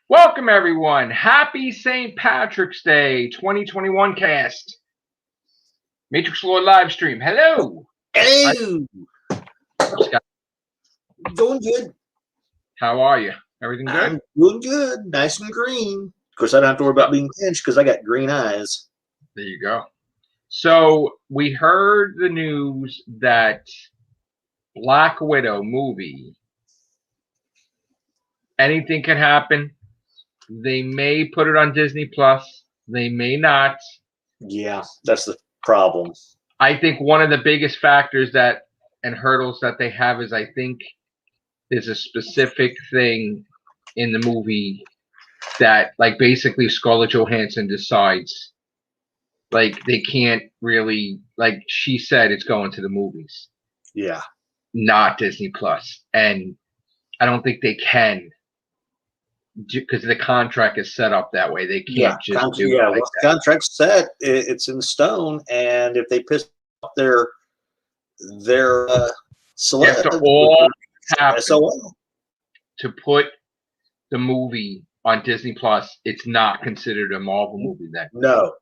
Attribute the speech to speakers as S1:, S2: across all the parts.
S1: Welcome, everyone. Happy St. Patrick's Day 2021 cast. Matrixlord Livestream. Hello.
S2: Hello.
S1: Scott.
S2: Doing good.
S1: How are you? Everything good?
S2: I'm doing good. Nice and green. Of course, I don't have to worry about being pinched because I got green eyes.
S1: There you go. So we heard the news that Black Widow movie, anything can happen. They may put it on Disney Plus. They may not.
S2: Yeah, that's the problem.
S1: I think one of the biggest factors and hurdles that they have is I think there's a specific thing in the movie that like basically Scarlett Johansson decides like they can't really, like she said, it's going to the movies.
S2: Yeah.
S1: Not Disney Plus. And I don't think they can because the contract is set up that way. They can't do it like
S2: that. The contract's set. It's in stone, and if they piss off their
S1: celeb, all happen to put the movie on Disney Plus, it's not considered a Marvel movie then.
S2: No.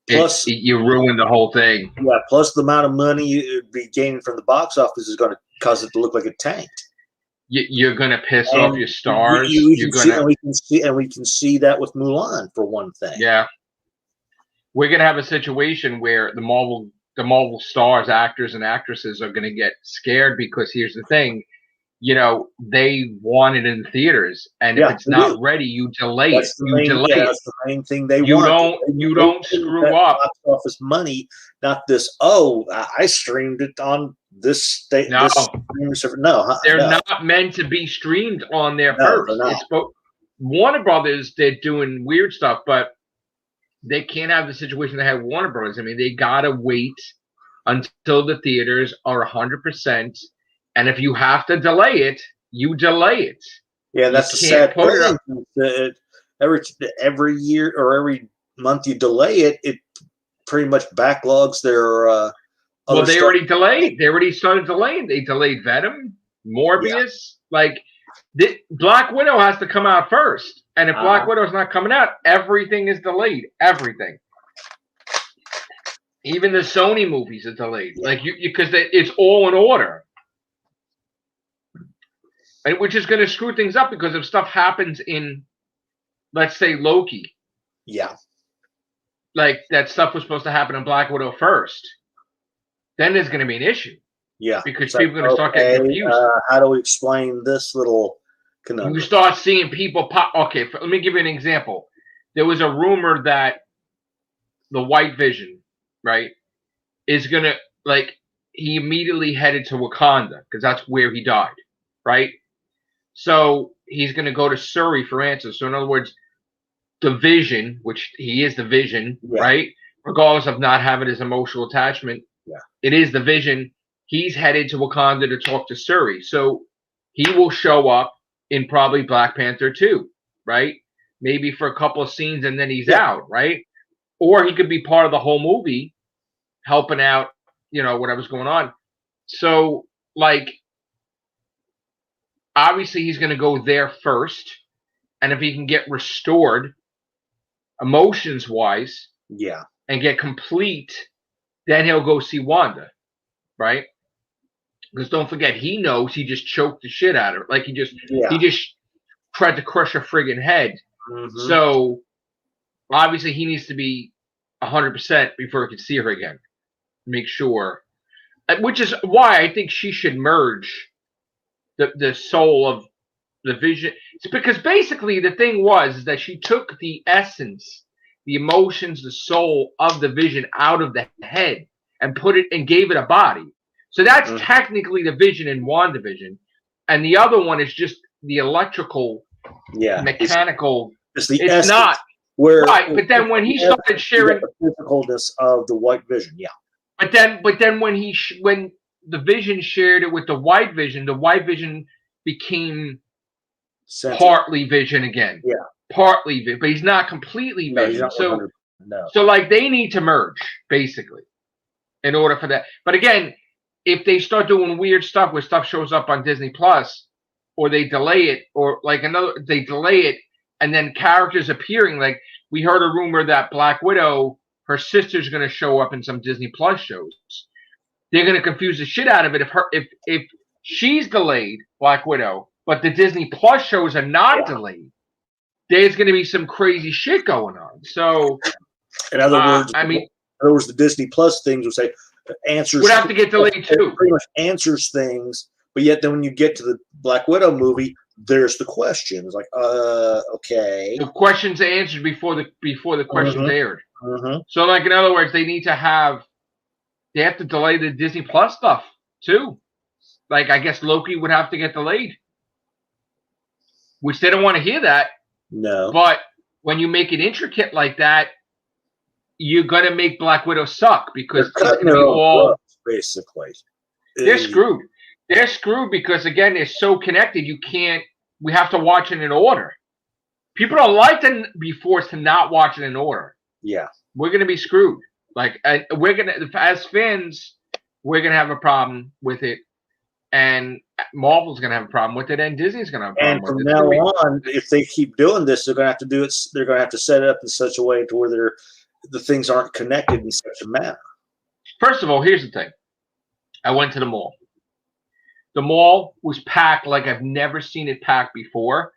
S2: Plus,
S1: you ruin the whole thing.
S2: Yeah. Plus, the amount of money you'd be gaining from the box office is going to cause it to look like it tanked.
S1: You're going to piss off your stars.
S2: We can see that with Mulan for one thing.
S1: Yeah. We're going to have a situation where the Marvel stars, actors, and actresses are going to get scared because here's the thing. You know, they want it in theaters, and if it's not ready, you delay it.
S2: That's the main thing they
S1: want. You don't screw up
S2: box office money. Not this. Oh, I streamed it on this state.
S1: No,
S2: they're
S1: not meant to be streamed on there first. Warner Brothers, they're doing weird stuff, but they can't have the situation they had Warner Brothers. I mean, they gotta wait until the theaters are 100%. And if you have to delay it, you delay it.
S2: Yeah, that's the sad part. Every year or every month you delay it, it pretty much backlogs their.
S1: Well, they already delayed. They already started delaying. They delayed Venom, Morbius. Yeah. Like, Black Widow has to come out first. And if Black Widow is not coming out, everything is delayed. Everything. Even the Sony movies are delayed. Like because it's all in order. And which is going to screw things up because if stuff happens in, let's say, Loki.
S2: Yeah.
S1: Like that stuff was supposed to happen in Black Widow first. Then there's going to be an issue.
S2: Yeah.
S1: Because people are going to start getting confused.
S2: How do we explain this little conundrum?
S1: You start seeing people pop. Okay, let me give you an example. There was a rumor that the White Vision, right, is going to, like, he immediately headed to Wakanda because that's where he died, right? So he's going to go to Surrey for answers. So in other words, the Vision, which he is the Vision, right? Regardless of not having his emotional attachment, it is the Vision. He's headed to Wakanda to talk to Surrey. So he will show up in probably Black Panther 2, right? Maybe for a couple of scenes and then he's out, right? Or he could be part of the whole movie, helping out, whatever's going on. So, like, obviously, he's going to go there first. And if he can get restored emotions-wise and get complete, then he'll go see Wanda, right? Because don't forget, he knows he just choked the shit out of her. Like, he just tried to crush her friggin' head. Mm-hmm. So, obviously, he needs to be 100% before he can see her again. Make sure. Which is why I think she should merge the soul of the Vision. It's because basically the thing was that she took the essence, the emotions, the soul of the Vision out of the head and put it and gave it a body. So that's technically the Vision in WandaVision. And the other one is just the electrical, mechanical.
S2: It's
S1: not. Right, but then when he started sharing
S2: the physicalness of the White Vision,
S1: But then when the Vision shared it with the White Vision became partly Vision again.
S2: Yeah.
S1: Partly Vision, but he's not completely Vision. So like they need to merge, basically, in order for that. But again, if they start doing weird stuff where stuff shows up on Disney Plus, or they delay it, or like they delay it, and then characters appearing. Like we heard a rumor that Black Widow, her sister's going to show up in some Disney Plus shows. They're going to confuse the shit out of it if she's delayed, Black Widow, but the Disney Plus shows are not delayed. There's going to be some crazy shit going on. So,
S2: in other words, the Disney Plus things would say answers
S1: would have to get delayed too.
S2: Pretty much answers things, but yet then when you get to the Black Widow movie, there's the questions. Like, okay,
S1: the questions are answered before the questions aired. So, like in other words, they have to delay the Disney Plus stuff too. Like I guess Loki would have to get delayed, which they don't want to hear that.
S2: No.
S1: But when you make it intricate like that, you're gonna make Black Widow suck because
S2: basically
S1: they're screwed. They're screwed because again they're so connected. We have to watch it in order. People don't like to be forced to not watch it in order.
S2: Yeah,
S1: we're gonna be screwed. Like we're gonna, as fans, we're gonna have a problem with it. And Marvel's going to have a problem with it, and Disney's going to have a problem with it.
S2: And from now on, if they keep doing this, they're going to have to do it. They're going to have to set it up in such a way to where the things aren't connected in such a manner.
S1: First of all, here's the thing. I went to the mall. The mall was packed like I've never seen it packed before.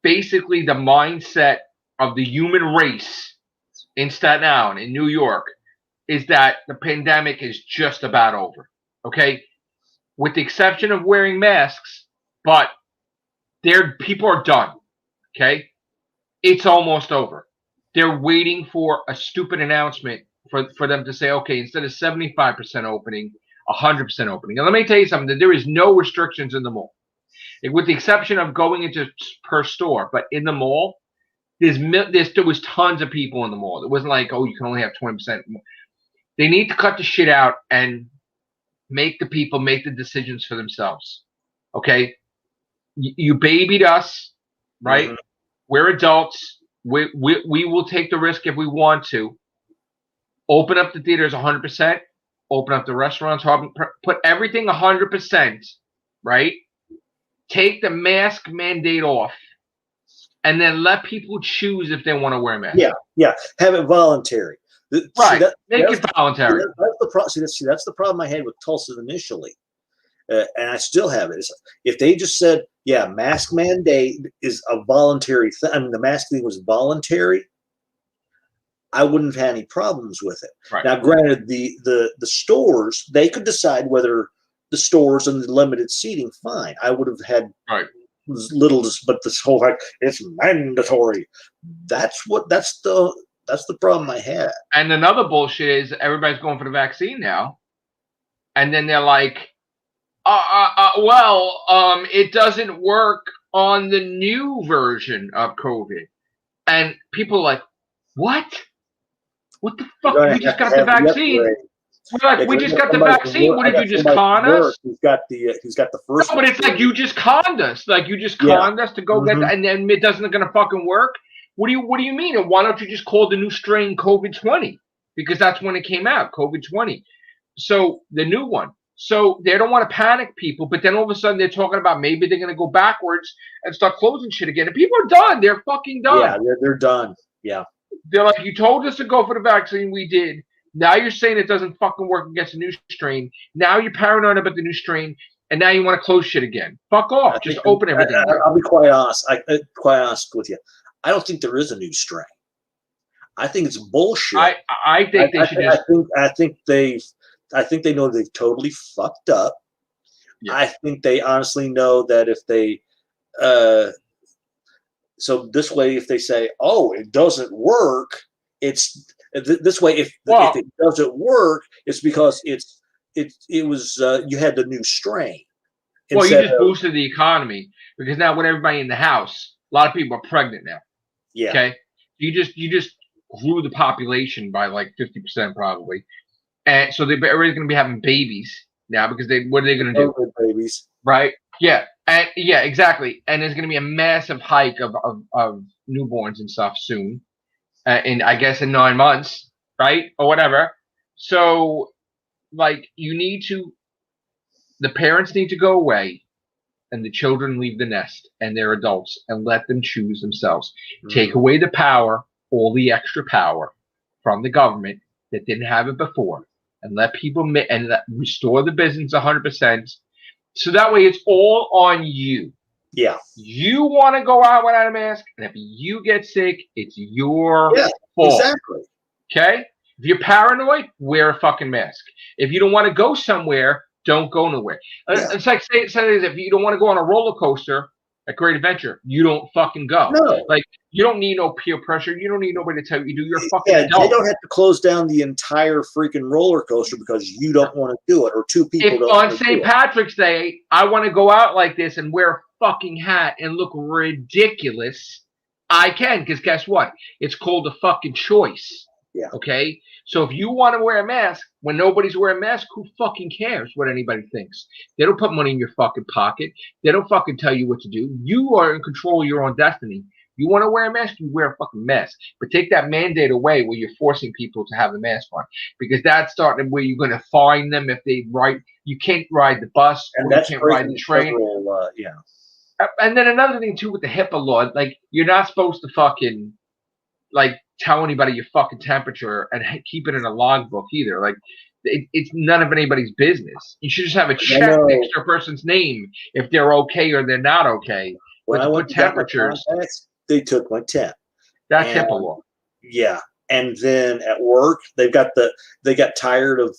S1: Basically, the mindset of the human race in Staten Island, in New York, is that the pandemic is just about over. Okay? With the exception of wearing masks, but people are done, okay? It's almost over. They're waiting for a stupid announcement for them to say, okay, instead of 75% opening, 100% opening. And let me tell you something, that there is no restrictions in the mall. With the exception of going into per store, but in the mall, there was tons of people in the mall. It wasn't like, oh, you can only have 20%. They need to cut the shit out and make the people make the decisions for themselves. Okay? You babied us, right? We're adults. We will take the risk if we want to. Open up the theaters 100%. Open up the restaurants. Put everything 100%, right? Take the mask mandate off. And then let people choose if they want to wear a mask.
S2: Yeah. Have it voluntary.
S1: Right. Make it voluntary.
S2: That's the problem I had with Tulsa initially. And I still have it. If they just said, mask mandate is a voluntary thing. I mean, the mask thing was voluntary. I wouldn't have had any problems with it.
S1: Right.
S2: Now, granted, the stores, they could decide whether the stores and the limited seating, fine. I would have had little, but this whole fact, it's mandatory. That's the problem I had.
S1: And another bullshit is everybody's going for the vaccine now. And then they're like, it doesn't work on the new version of COVID. And people are like, what? What the fuck? We just got the vaccine. We're like, we just got the vaccine. What did you just con us?
S2: He's got the first.
S1: No, but it's like you just conned us. Like you just conned us to go get that, and then it doesn't gonna fucking work. What do you mean? And why don't you just call the new strain COVID-20? Because that's when it came out, COVID-20. So the new one. So they don't want to panic people, but then all of a sudden they're talking about maybe they're going to go backwards and start closing shit again. And people are done. They're fucking done.
S2: Yeah, they're done. Yeah.
S1: They're like, you told us to go for the vaccine. We did. Now you're saying it doesn't fucking work against the new strain. Now you're paranoid about the new strain. And now you want to close shit again. Fuck off. Just open everything.
S2: I'll be quite honest. Quite honest with you. I don't think there is a new strain. I think it's bullshit.
S1: I think they should just.
S2: I think they know they've totally fucked up.
S1: Yeah.
S2: I think they honestly know that if they, so this way, if they say, "Oh, it doesn't work," it's this way. If it doesn't work, it's because it was you had the new strain.
S1: Well, you just boosted the economy because now with everybody in the house, a lot of people are pregnant now.
S2: Yeah.
S1: Okay. You just grew the population by like 50% probably. And so everybody's going to be having babies now because what are they going to do?
S2: Babies.
S1: Right? Yeah. And yeah, exactly. And there's going to be a massive hike of newborns and stuff soon. I guess in 9 months, right? Or whatever. So like the parents need to go away and the children leave the nest and they're adults and let them choose themselves. Take away the power, all the extra power from the government that didn't have it before, and let people restore the business 100%. So that way it's all on you.
S2: Yeah.
S1: You want to go out without a mask, and if you get sick, it's your fault.
S2: Exactly.
S1: Okay? If you're paranoid, wear a fucking mask. If you don't want to go somewhere, don't go nowhere. Yeah. It's like saying if you don't want to go on a roller coaster at Great Adventure, you don't fucking go.
S2: No.
S1: Like, you don't need no peer pressure. You don't need nobody to tell you. Do your fucking adult.
S2: They don't have to close down the entire freaking roller coaster because you don't want to do it, or two people
S1: if
S2: don't
S1: on St. Patrick's Day, I want to go out like this and wear a fucking hat and look ridiculous, I can, because guess what? It's called a fucking choice.
S2: Yeah.
S1: Okay? So if you want to wear a mask when nobody's wearing a mask, who fucking cares what anybody thinks? They don't put money in your fucking pocket. They don't fucking tell you what to do. You are in control of your own destiny. You want to wear a mask, you wear a fucking mask. But take that mandate away where you're forcing people to have the mask on. Because that's starting where you're going to fine them if they ride. You can't ride the bus,
S2: and
S1: or you can't ride the train. And then another thing too with the HIPAA law, like, you're not supposed to fucking like tell anybody your fucking temperature and keep it in a logbook either. Like, it's none of anybody's business. You should just have a check next to a person's name if they're okay or they're not okay.
S2: When I went to temperatures, they took my temp.
S1: That's HIPAA law.
S2: Yeah, and then at work they got tired of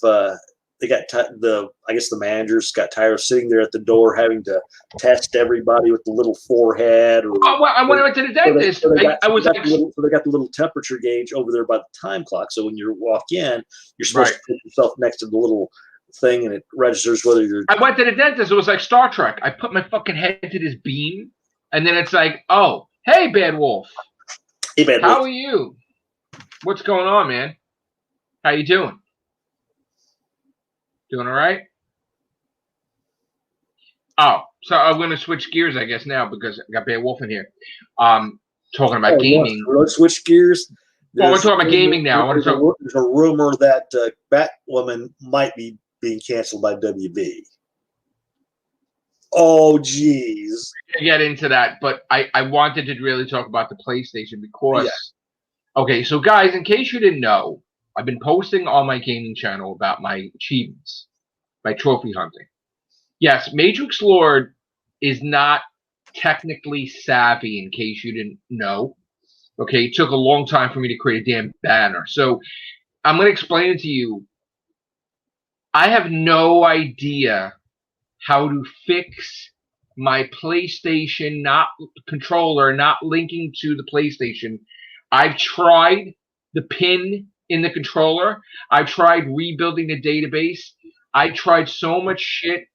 S2: I guess the managers got tired of sitting there at the door having to test everybody with the little forehead.
S1: When I went to the dentist,
S2: so they got the little temperature gauge over there by the time clock. So when you walk in, you're supposed to put yourself next to the little thing, and it registers whether you're.
S1: I went to the dentist. It was like Star Trek. I put my fucking head to this beam, and then it's like, oh, hey, Bad Wolf.
S2: Hey, Bad
S1: Wolf. How
S2: Wolf.
S1: are you? What's going on, man? How you doing? Doing all right? Oh, so I'm going to switch gears, I guess, now because I got Bad Wolf in here. Talking about gaming.
S2: Let's switch gears.
S1: Well, we're talking about gaming now.
S2: There's a rumor that Batwoman might be being canceled by WB. Oh, geez.
S1: To get into that, but I wanted to really talk about the PlayStation because, okay, so guys, in case you didn't know, I've been posting on my gaming channel about my achievements, my trophy hunting. Yes, Matrixlord is not technically savvy, in case you didn't know. Okay, it took a long time for me to create a damn banner. So I'm going to explain it to you. I have no idea how to fix my PlayStation controller not linking to the PlayStation. I've tried the pin in the controller. I tried rebuilding the database. I tried so much shit.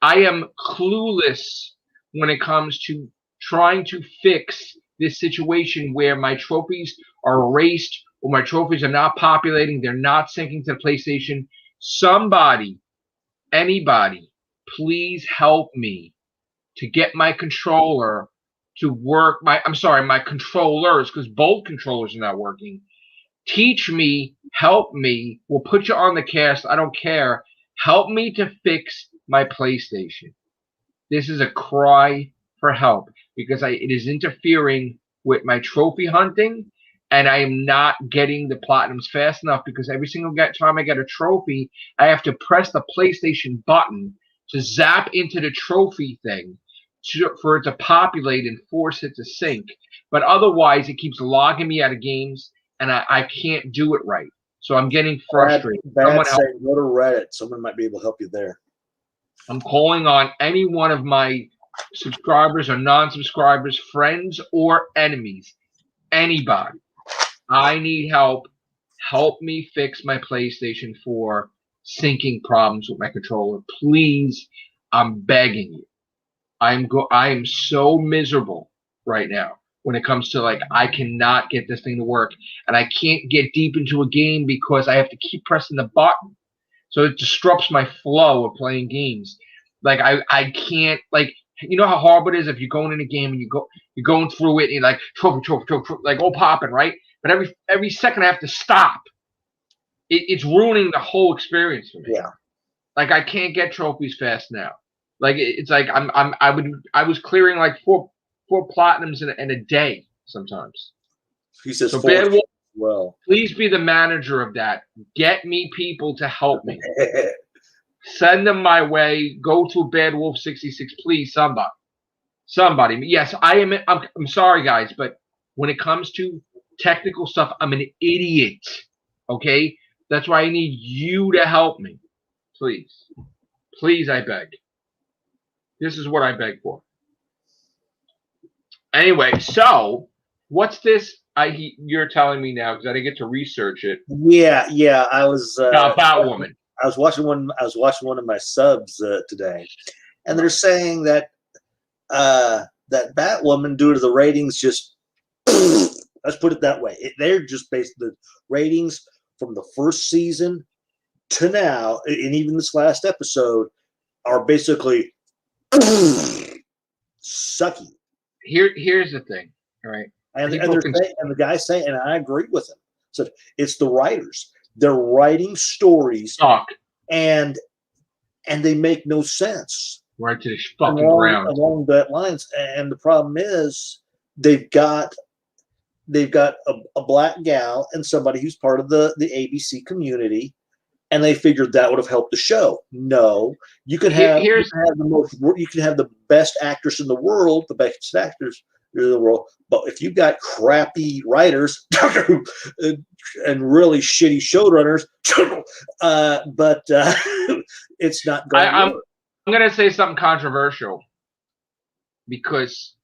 S1: I am clueless when it comes to trying to fix this situation where my trophies are erased or my trophies are not populating. They're not syncing to the PlayStation. Somebody, anybody, please help me to get my controller to work. My controllers, because both controllers are not working. Teach me, help me. We'll put you on the cast. I don't care. Help me to fix my PlayStation. This is a cry for help because it is interfering with my trophy hunting, and I am not getting the platinums fast enough because every single time I get a trophy, I have to press the PlayStation button to zap into the trophy thing for it to populate and force it to sync. But otherwise, it keeps logging me out of games. And I can't do it right. So I'm getting frustrated.
S2: Bad saying, go to Reddit. Someone might be able to help you there.
S1: I'm calling on any one of my subscribers or non-subscribers, friends or enemies. Anybody. I need help. Help me fix my PlayStation 4 syncing problems with my controller. Please, I'm begging you. I am so miserable right now. When it comes to, like, I cannot get this thing to work, and I can't get deep into a game because I have to keep pressing the button. So it disrupts my flow of playing games. Like, I can't, like, you know how horrible it is if you're going in a game and you're going through it and you're like trophy, like all popping, right? But every second I have to stop. It's ruining the whole experience for me.
S2: Yeah.
S1: Like, I can't get trophies fast now. Like it's like I was clearing like four platinums in a day sometimes.
S2: He says
S1: so
S2: four.
S1: Bad Wolf,
S2: well,
S1: please be the manager of that. Get me people to help me. Send them my way. Go to Bad Wolf 66, please. Somebody. Yes, I'm sorry, guys, but when it comes to technical stuff, I'm an idiot. Okay, that's why I need you to help me, please. Please, I beg. This is what I beg for. Anyway, so what's this? You're telling me now because I didn't get to research it.
S2: Yeah. I was
S1: Batwoman.
S2: I was watching one of my subs today, and they're saying that that Batwoman, due to the ratings, just let's put it that way, they're just based the ratings from the first season to now, and even this last episode, are basically sucky.
S1: Here's the thing, all right?
S2: And the guy's saying, and I agree with him. So it's the writers. They're writing stories, and they make no sense.
S1: Right to the fucking ground
S2: along that lines. And the problem is they've got a black gal and somebody who's part of the ABC community, and they figured that would have helped the show. No, you can have the best actress in the world, the best actors in the world, but if you've got crappy writers and really shitty showrunners, it's not going to work.
S1: I'm going to say something controversial because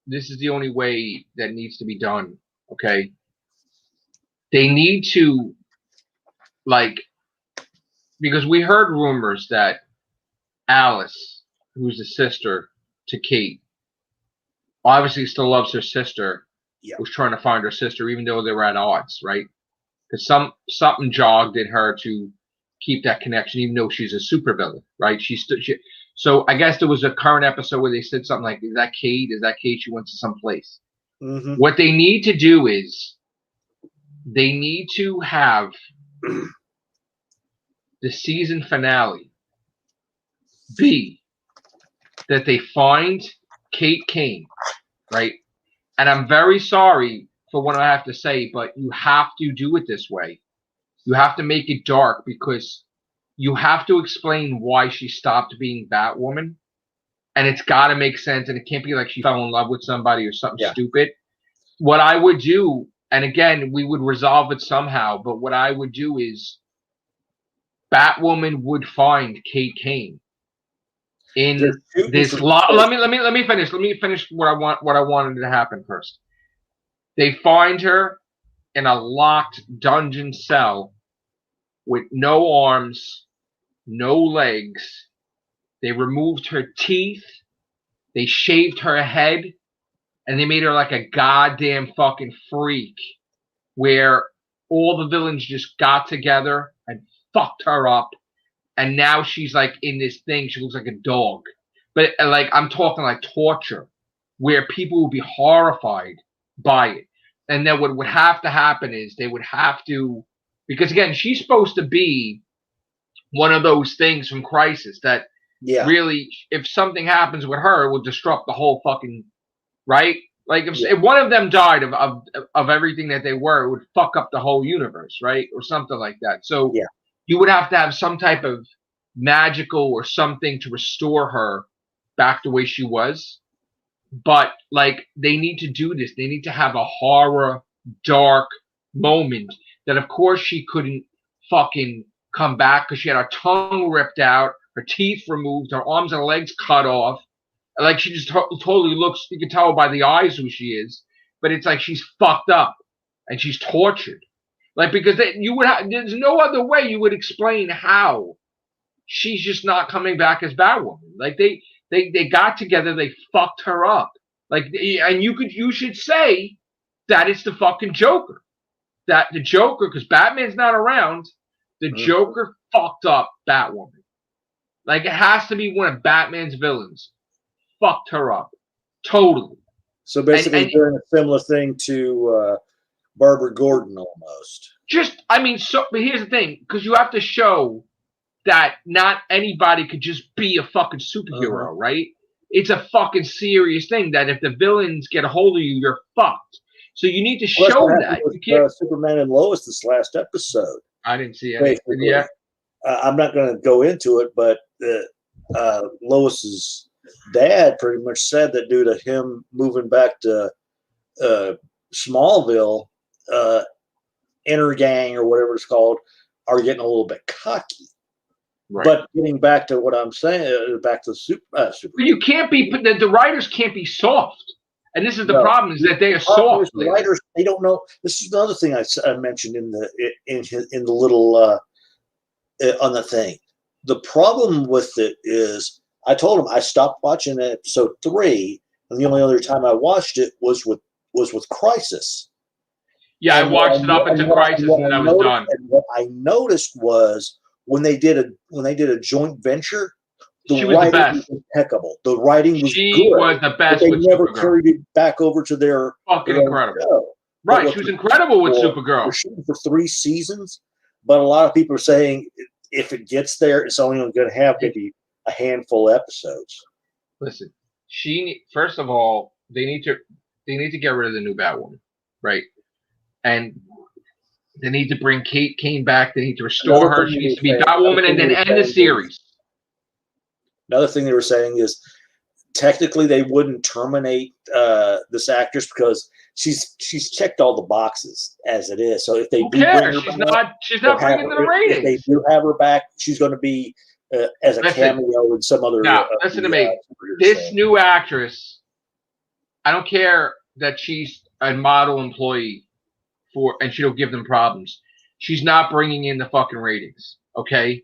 S1: this is the only way that needs to be done. Okay, they need to, because we heard rumors that Alice, who's the sister to Kate, obviously still loves her sister.
S2: Yeah.
S1: Was trying to find her sister, even though they were at odds, right? Because something jogged in her to keep that connection, even though she's a supervillain, right? So I guess there was a current episode where they said something like, "Is that Kate? Is that Kate? She went to some place."
S2: Mm-hmm.
S1: What they need to do is they need to have the season finale be that they find Kate Kane, right? And I'm very sorry for what I have to say, but you have to do it this way. You have to make it dark because you have to explain why she stopped being Batwoman. And it's got to make sense. And it can't be like she fell in love with somebody or something stupid. What I would do, and again, we would resolve it somehow, but what I would do is Batwoman would find Kate Kane in this lot. Let me finish. Let me finish what I wanted to happen first. They find her in a locked dungeon cell with no arms, no legs. They removed her teeth. They shaved her head, and they made her like a goddamn fucking freak, where all the villains just got together and fucked her up. And now she's like in this thing. She looks like a dog. But like, I'm talking like torture, where people would be horrified by it. And then what would have to happen is they would have to, because again, she's supposed to be one of those things from Crisis that really, if something happens with her, it will disrupt the whole fucking, right? Like if one of them died of everything that they were, it would fuck up the whole universe, right? Or something like that. So you would have to have some type of magical or something to restore her back the way she was. But like, they need to do this. They need to have a horror, dark moment that, of course, she couldn't fucking come back because she had her tongue ripped out, her teeth removed, her arms and legs cut off. Like, she just totally looks, you can tell by the eyes who she is, but it's like she's fucked up and she's tortured. Like, because there's no other way you would explain how she's just not coming back as Batwoman. Like, they got together, they fucked her up. Like, and you should say that it's the fucking Joker. That the Joker, because Batman's not around, the Joker fucked up Batwoman. Like, it has to be one of Batman's villains. Fucked her up. Totally.
S2: So basically doing a similar thing to Barbara Gordon almost.
S1: But here's the thing, because you have to show that not anybody could just be a fucking superhero, right? It's a fucking serious thing that if the villains get a hold of you, you're fucked. So you need to show that.
S2: You can't. Superman and Lois this last episode.
S1: I didn't see any. Yeah.
S2: I'm not going to go into it, but Lois's dad pretty much said that due to him moving back to Smallville, Intergang or whatever it's called, are getting a little bit cocky. Right. But getting back to what I'm saying, back to super. But
S1: you can't be. The writers can't be soft, and this is the problem: is that they are soft.
S2: The writers, they don't know. This is another thing I mentioned in the little on the thing. The problem with it is, I told him I stopped watching episode 3, and the only other time I watched it was with Crisis.
S1: Yeah, I watched it up into Crisis, and I was done.
S2: And what I noticed was when they did a joint venture, the writing was impeccable. The writing was good.
S1: She was the best.
S2: But they never carried it back over to their
S1: fucking incredible. Show. Right, she was incredible with Supergirl.
S2: They're shooting for 3 seasons, but a lot of people are saying if it gets there, it's only going to have maybe a handful of episodes.
S1: Listen, first of all, they need to get rid of the new Batwoman, right? And they need to bring Kane back. They need to restore her. She needs to be Batwoman, and then end the series.
S2: Another thing they were saying is technically they wouldn't terminate this actress because she's checked all the boxes as it is. So if they do bring her back,
S1: she's not bringing the ratings.
S2: If they do have her back, she's going to be as a cameo in some other.
S1: Now, listen to me. This new actress, I don't care that she's a model employee and she'll give them problems. She's not bringing in the fucking ratings. Okay,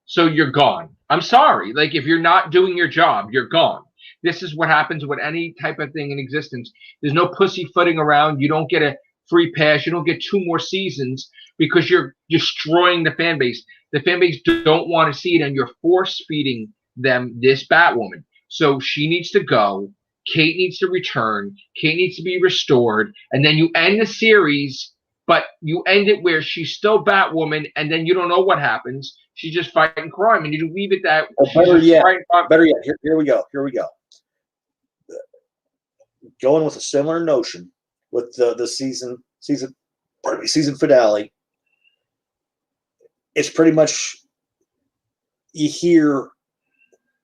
S1: so you're gone. I'm sorry. Like, if you're not doing your job, you're gone. This is what happens with any type of thing in existence. There's no pussyfooting around. You don't get a free pass. You don't get 2 more seasons because you're destroying the fan base. The fan base don't want to see it, and you're force-feeding them this Batwoman. So she needs to go. Kate needs to return. Kate needs to be restored. And then you end the series, but you end it where she's still Batwoman, and then you don't know what happens. She's just fighting crime, and you leave it that.
S2: Better yet. Here we go. Going with a similar notion with the season finale. It's pretty much, you hear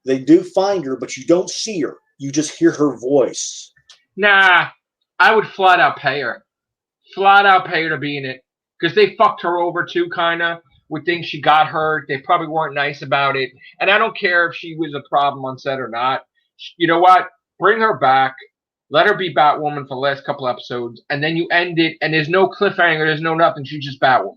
S2: they do find her, but you don't see her. You just hear her voice.
S1: Nah, I would flat out pay her. Flat out pay her to be in it. Because they fucked her over too, kind of, with things she got hurt. They probably weren't nice about it. And I don't care if she was a problem on set or not. You know what? Bring her back. Let her be Batwoman for the last couple episodes. And then you end it, and there's no cliffhanger. There's no nothing. She's just Batwoman.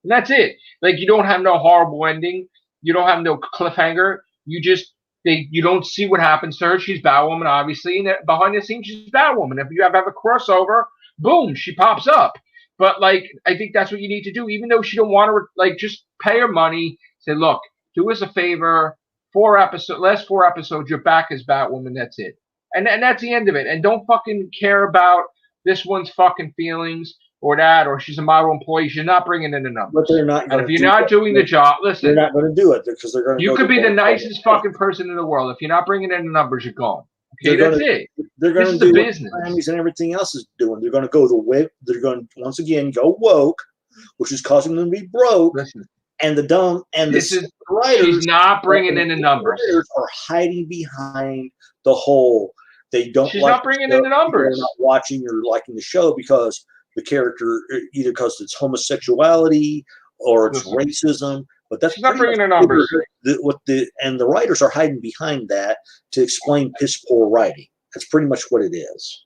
S1: And that's it. Like, you don't have no horrible ending. You don't have no cliffhanger. You don't see what happens to her. She's Batwoman, obviously. And behind the scenes, she's Batwoman. If you have a crossover, boom, she pops up. But, like, I think that's what you need to do. Even though she don't want to, like, just pay her money. Say, look, do us a favor. Last 4 episodes, you're back as Batwoman. That's it. And that's the end of it. And don't fucking care about this one's fucking feelings or that, or she's a model employee. She's not bringing in the numbers.
S2: But they're not.
S1: And if you're not doing the job, listen.
S2: They're not going to do it because they're going to.
S1: You could be the nicest fucking person in the world. If you're not bringing in the numbers, you're gone. Okay, that's it.
S2: They're going to do what Grammys and everything else is doing. They're going to go the way. They're going to once again go woke, which is causing them to be broke.
S1: Listen.
S2: And the dumb and the writers.
S1: She's not bringing in the numbers.
S2: Writers are hiding behind the whole. They don't.
S1: She's not bringing in the numbers.
S2: They're not watching or liking the show because the character, either because it's homosexuality or it's racism. But that's
S1: she's not bringing the numbers.
S2: And the writers are hiding behind that to explain piss poor writing. That's pretty much what it is.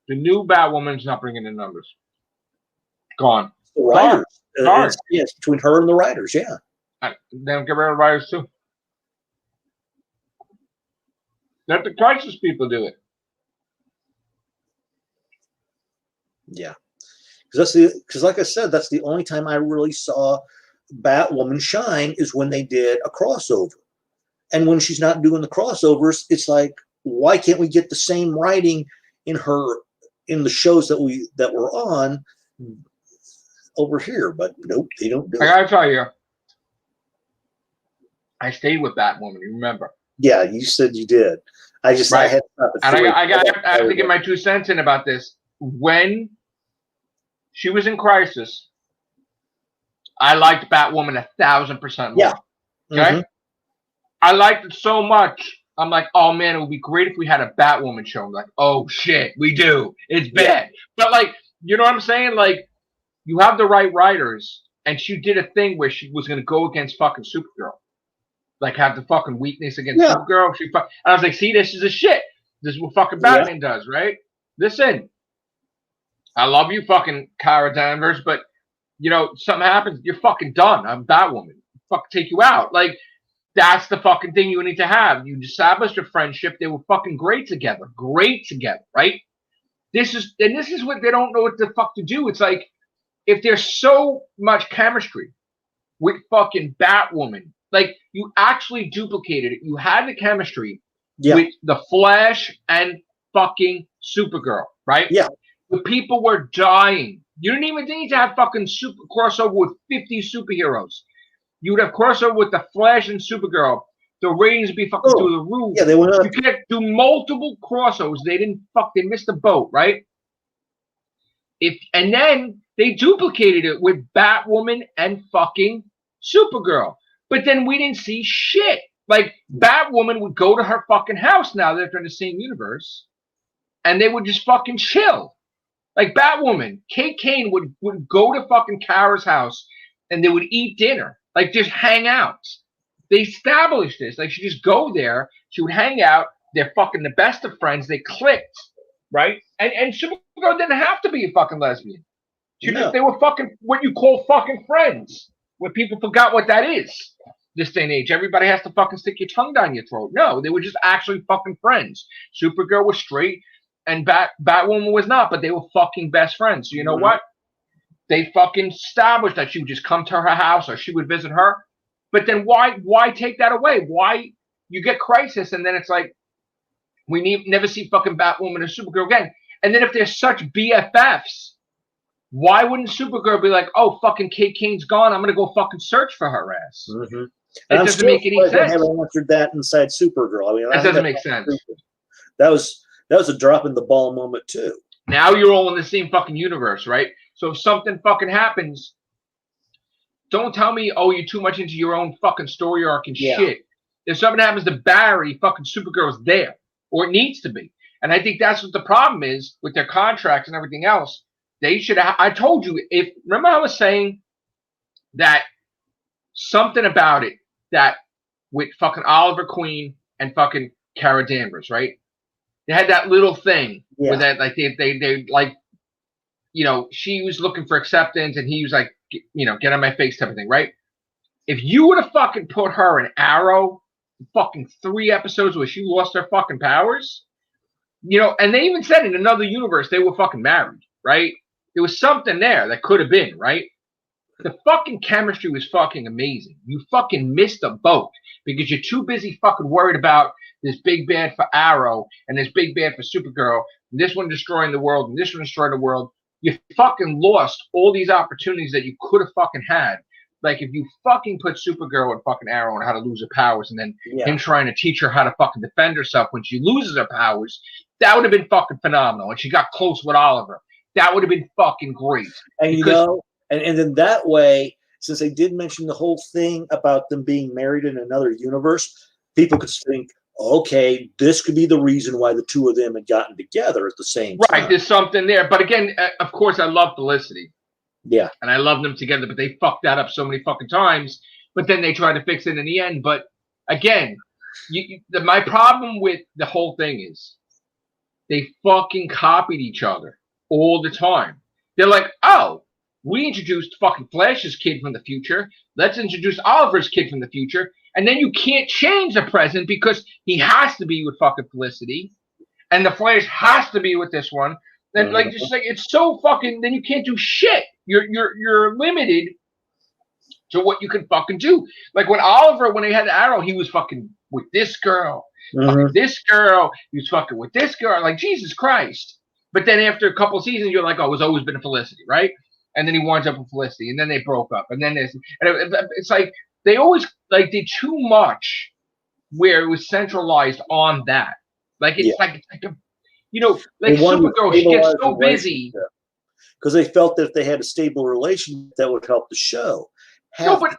S1: The new Batwoman's not bringing in numbers. Gone.
S2: The writers. It's between her and the writers. Yeah.
S1: Then get rid of the writers too. Let the Crisis people do it.
S2: Yeah, because like I said, that's the only time I really saw Batwoman shine is when they did a crossover, and when she's not doing the crossovers, it's like, why can't we get the same writing in the shows that we're on over here? But nope, they don't do it.
S1: I gotta tell you, I stayed with Batwoman. You remember?
S2: Yeah, you said you did. I had to stop at
S1: and
S2: 3.
S1: I have to get my 2 cents in about this. When she was in Crisis, I liked Batwoman 1,000% more.
S2: Yeah.
S1: Okay. I liked it so much. I'm like, oh man, it would be great if we had a Batwoman show. I'm like, oh shit, we do. It's bad. But like, you know what I'm saying? Like, you have the right writers, and she did a thing where she was gonna go against fucking Supergirl. Like, have the fucking weakness against Supergirl. And I was like, see, this is a shit. This is what fucking Batman does, right? Listen, I love you, fucking Kara Danvers, but you know, something happens, you're fucking done. I'm Batwoman. Fuck, take you out. Like, that's the fucking thing you need to have. You established a friendship. They were fucking great together. Right? This is what they don't know what the fuck to do. It's like, if there's so much chemistry with fucking Batwoman, like, you actually duplicated it. You had the chemistry with the Flash and fucking Supergirl, right?
S2: Yeah.
S1: The people were dying. You didn't even need to have fucking crossover with 50 superheroes. You would have crossover with the Flash and Supergirl. The ratings would be fucking through the roof.
S2: Yeah, they went up.
S1: You could do multiple crossovers. They missed the boat, right? And then they duplicated it with Batwoman and fucking Supergirl. But then we didn't see shit. Like, Batwoman would go to her fucking house now that they're in the same universe, and they would just fucking chill. Like, Batwoman, Kate Kane would go to fucking Kara's house, and they would eat dinner. Like, just hang out. They established this. Like, she'd just go there. She would hang out. They're fucking the best of friends. They clicked, right? And Supergirl didn't have to be a fucking lesbian. They were fucking what you call fucking friends. When people forgot what that is this day and age. Everybody has to fucking stick your tongue down your throat. No, they were just actually fucking friends. Supergirl was straight, and Batwoman was not, but they were fucking best friends. So you know what? They fucking established that she would just come to her house or she would visit her. But then why take that away? Why you get Crisis and then it's like we never see fucking Batwoman or Supergirl again. And then if they're such BFFs, why wouldn't Supergirl be like, oh, fucking Kate Kane's gone, I'm gonna go fucking search for her ass? It doesn't make any sense.
S2: I haven't answered that inside Supergirl. I mean,
S1: that doesn't make sense.
S2: That was a drop in the ball moment too.
S1: Now you're all in the same fucking universe, right? So if something fucking happens, don't tell me, oh, you're too much into your own fucking story arc and shit. If something happens to Barry, fucking Supergirl's there. Or it needs to be. And I think that's what the problem is with their contracts and everything else. They should have, I told you, remember I was saying that something about it that with fucking Oliver Queen and fucking Kara Danvers, right? They had that little thing where that, like, they like, you know, she was looking for acceptance and he was like, you know, get on my face type of thing, right? If you would have fucking put her in Arrow, fucking 3 episodes where she lost her fucking powers, you know, and they even said in another universe they were fucking married, right? There was something there that could have been, right? The fucking chemistry was fucking amazing. You fucking missed a boat because you're too busy fucking worried about this big bad for Arrow and this big bad for Supergirl and this one destroying the world and this one destroying the world. You fucking lost all these opportunities that you could have fucking had. Like, if you fucking put Supergirl and fucking Arrow on how to lose her powers and then him trying to teach her how to fucking defend herself when she loses her powers, that would have been fucking phenomenal. And she got close with Oliver. That would have been fucking great.
S2: And you know, and then that way, since they did mention the whole thing about them being married in another universe, people could think, okay, this could be the reason why the two of them had gotten together at the same time.
S1: Right, there's something there. But again, of course, I love Felicity.
S2: Yeah.
S1: And I love them together, but they fucked that up so many fucking times. But then they tried to fix it in the end. But again, my problem with the whole thing is they fucking copied each other all the time. They're like, oh, we introduced fucking Flash's kid from the future. Let's introduce Oliver's kid from the future. And then you can't change the present because he has to be with fucking Felicity. And the Flash has to be with this one. And like, just like, it's so fucking, then you can't do shit. You're limited to what you can fucking do. Like when they had the Arrow, he was fucking with this girl, fucking this girl, he was fucking with this girl, like Jesus Christ. But then after a couple seasons, you're like, oh, it's always been a Felicity, right? And then he winds up with Felicity, and then they broke up, and then it's like they always like did too much where it was centralized on that. Like it's like a, you know, like Supergirl, she gets so busy
S2: because they felt that if they had a stable relationship, that would help the show.
S1: No, but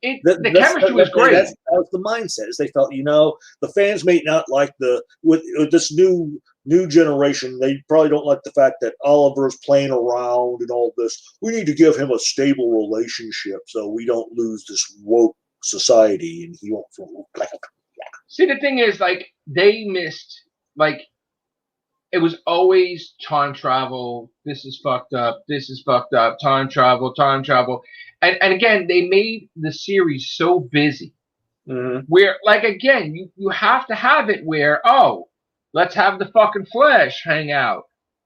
S1: the chemistry was great.
S2: That was the mindset. Is they felt, you know, the fans may not like with this new generation. They probably don't like the fact that Oliver's playing around and all this. We need to give him a stable relationship so we don't lose this woke society, and he won't feel like.
S1: See, the thing is, like, they missed, like, it was always time travel. This is fucked up. This is fucked up. Time travel. Time travel. And again, they made the series so busy where, like, again, you have to have it where, oh, let's have the fucking Flash hang out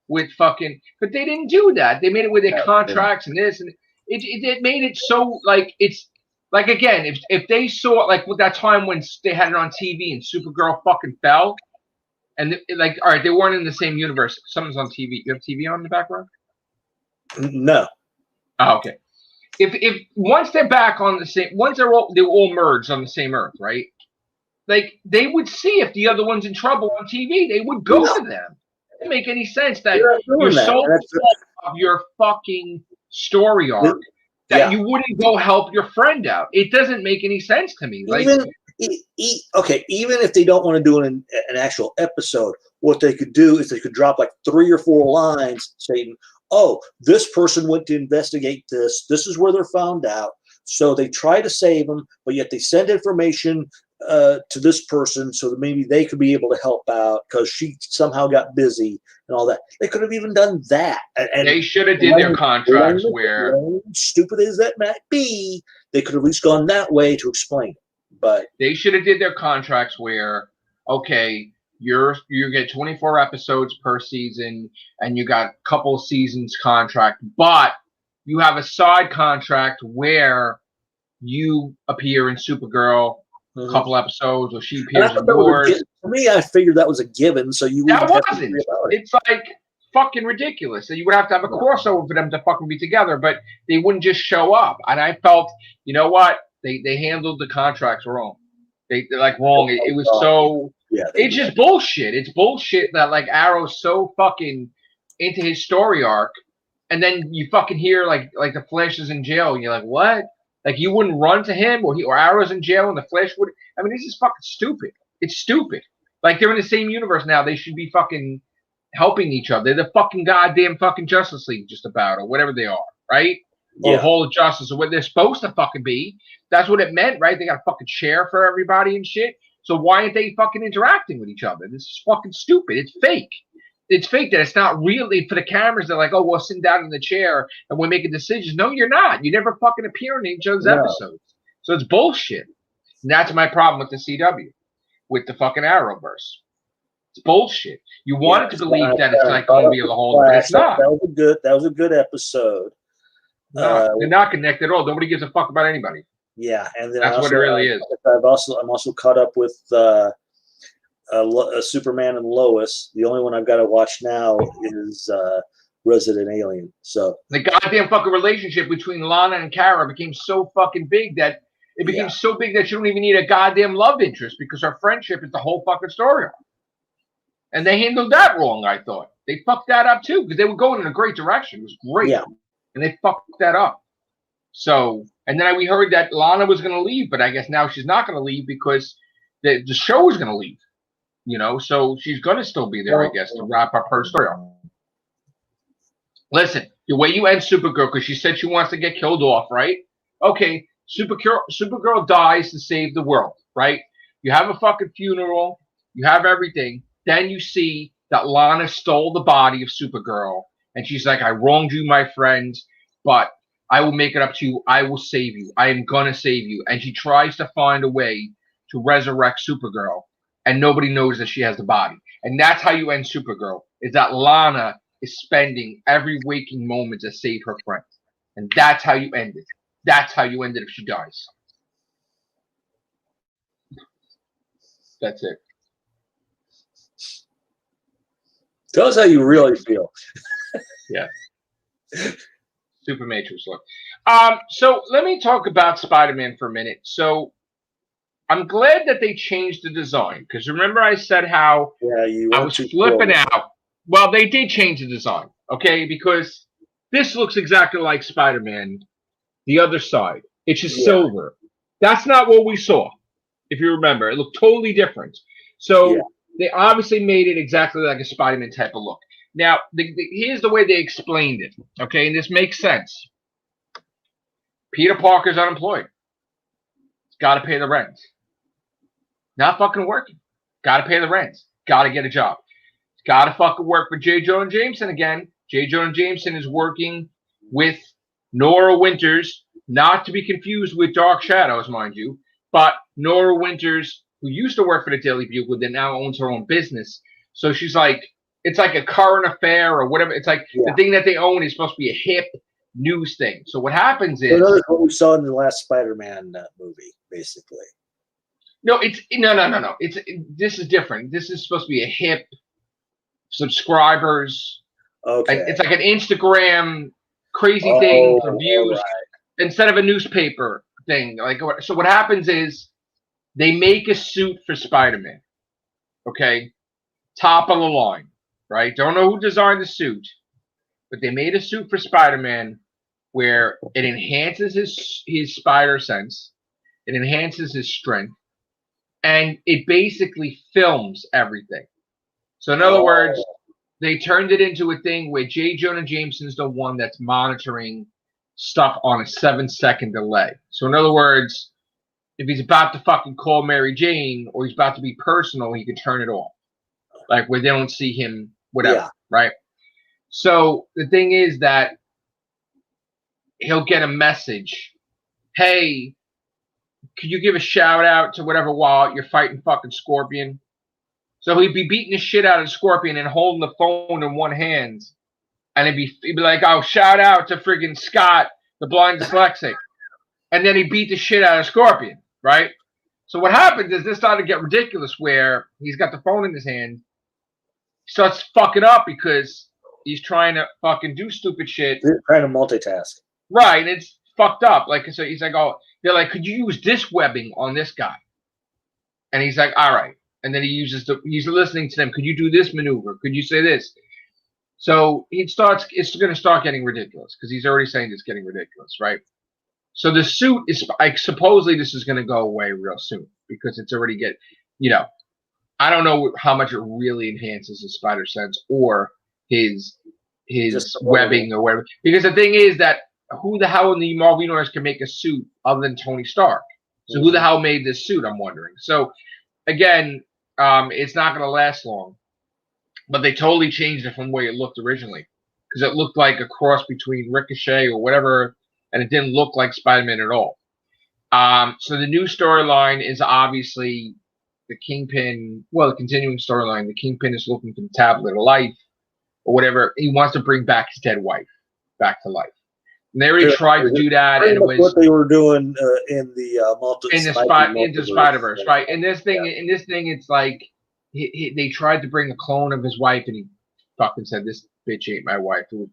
S1: with fucking, but they didn't do that. They made it with their contracts and this, and it made it so, like, it's, like, again, if they saw, like, with that time when they had it on TV and Supergirl fucking fell, and, like, all right, they weren't in the same universe. Something's on TV. You have TV on in the background?
S2: No.
S1: Oh, okay. If once they're back on the same, once they were all merged on the same Earth, right? Like, they would see if the other one's in trouble on TV. They would go to them. It doesn't make any sense that you're so full of your fucking story arc that you wouldn't go help your friend out. It doesn't make any sense to me. Like,
S2: even if they don't want to do an actual episode, what they could do is they could drop like 3 or 4 lines saying, oh, this person went to investigate this. This is where they're found out. So they try to save them, but yet they send information to this person so that maybe they could be able to help out because she somehow got busy and all that. They could have even done that. And
S1: they should have did their contracts where,
S2: stupid as that might be, they could have at least gone that way to explain it. But
S1: they should have did their contracts where, okay, you get 24 episodes per season and you got a couple of seasons contract, but you have a side contract where you appear in Supergirl a couple episodes, or she appears in yours.
S2: For me, I figured that was a given, so you wouldn't have to worry about it.
S1: It's like fucking ridiculous. So you would have to have a crossover for them to fucking be together, but they wouldn't just show up. And I felt, you know what? They handled the contracts wrong. They're like wrong. It was so.
S2: Yeah,
S1: it's just bullshit. It's bullshit that, like, Arrow's so fucking into his story arc, and then you fucking hear like the Flash is in jail, and you're like, what? Like, you wouldn't run to him, or Arrow's in jail, and the Flash would. I mean, this is fucking stupid. It's stupid. Like, they're in the same universe now. They should be fucking helping each other. They're the fucking goddamn fucking Justice League, just about, or whatever they are, right? Or Hall of Justice, or what they're supposed to fucking be. That's what it meant, right? They got a fucking chair for everybody and shit. So why aren't they fucking interacting with each other? This is fucking stupid. It's fake. It's fake that it's not really for the cameras. They're like, oh, we're sitting down in the chair and we're making decisions. No, you're not. You never fucking appear in each other's episodes. So it's bullshit. And that's my problem with the CW, with the fucking Arrowverse. It's bullshit. You wanted to believe that it's like going to be the whole, but it's not.
S2: That was a good episode.
S1: No, they're not connected at all. Nobody gives a fuck about anybody.
S2: Yeah, and then
S1: that's what it really is.
S2: I'm also caught up with Superman and Lois. The only one I've got to watch now is Resident Alien. So
S1: the goddamn fucking relationship between Lana and Kara became so fucking big that it became so big that you don't even need a goddamn love interest because our friendship is the whole fucking story. And they handled that wrong, I thought. They fucked that up too because they were going in a great direction. It was great.
S2: Yeah.
S1: And they fucked that up. So, and then we heard that Lana was going to leave, but I guess now she's not going to leave because the show is going to leave. You know, so she's going to still be there, I guess, to wrap up her story. Listen, the way you end Supergirl, because she said she wants to get killed off, right? Okay, Supergirl dies to save the world, right? You have a fucking funeral, you have everything. Then you see that Lana stole the body of Supergirl, and she's like, I wronged you, my friend, but I will make it up to you. I will save you. I am going to save you. And she tries to find a way to resurrect Supergirl, and nobody knows that she has the body. And that's how you end Supergirl, is that Lana is spending every waking moment to save her friend. And that's how you end it. That's how you end it if she dies. That's it.
S2: Tell us how you really feel.
S1: Yeah. Super Matrixlord. So let me talk about Spider-Man for a minute. So I'm glad that they changed the design because remember I said how I was flipping out. Well, they did change the design, okay? Because this looks exactly like Spider-Man, the other side. It's just silver. That's not what we saw, if you remember. It looked totally different. So they obviously made it exactly like a Spider-Man type of look. Now, here's the way they explained it, okay? And this makes sense. Peter Parker's unemployed. He's got to pay the rent. Not fucking working. Got to pay the rent. Got to get a job. He's got to fucking work for J. Jonah Jameson again. J. Jonah Jameson is working with Nora Winters, not to be confused with Dark Shadows, mind you, but Nora Winters, who used to work for the Daily Bugle, that now owns her own business. So she's like, it's like a current affair or whatever. It's like the thing that they own is supposed to be a hip news thing. So what happens is
S2: what we saw in the last Spider-Man movie, basically.
S1: No, it's no. This is different. This is supposed to be a hip subscribers.
S2: Okay.
S1: It's like an Instagram crazy thing for views instead of a newspaper thing. Like so, what happens is they make a suit for Spider-Man. Okay, top of the line, right? Don't know who designed the suit, but they made a suit for Spider-Man where it enhances his spider sense, it enhances his strength, and it basically films everything. So in other words, they turned it into a thing where J. Jonah Jameson's the one that's monitoring stuff on a 7-second delay. So in other words, if he's about to fucking call Mary Jane or he's about to be personal, he can turn it off. Like where they don't see him, whatever, right? So the thing is that he'll get a message. Hey, could you give a shout out to whatever while you're fighting fucking Scorpion? So he'd be beating the shit out of Scorpion and holding the phone in one hand. And he'd be like, oh, shout out to friggin' Scott, the blind dyslexic. And then he beat the shit out of Scorpion, right? So what happens is this started to get ridiculous where he's got the phone in his hand. He starts fucking up because he's trying to fucking do stupid shit.
S2: He's trying to multitask.
S1: Right, and it's fucked up. Like, so he's like, oh, they're like, could you use this webbing on this guy? And he's like, all right. And then he's listening to them. Could you do this maneuver? Could you say this? So it's going to start getting ridiculous because he's already saying it's getting ridiculous, right? So the suit is, like, supposedly this is going to go away real soon because it's already I don't know how much it really enhances his spider sense or his webbing or whatever. Because the thing is that who the hell in the Marvel Universe can make a suit other than Tony Stark? So who the hell made this suit, I'm wondering. So, again, it's not going to last long. But they totally changed it from the way it looked originally. Because it looked like a cross between Ricochet or whatever, and it didn't look like Spider-Man at all. So the new storyline is obviously the Kingpin, the continuing storyline. The Kingpin is looking for the Tablet of Life or whatever. He wants to bring back his dead wife back to life. And they already tried to do that, and it was
S2: what they were doing in the
S1: Spider-Verse, right? In this thing, it's like they tried to bring a clone of his wife, and he fucking said, "This bitch ain't my wife. It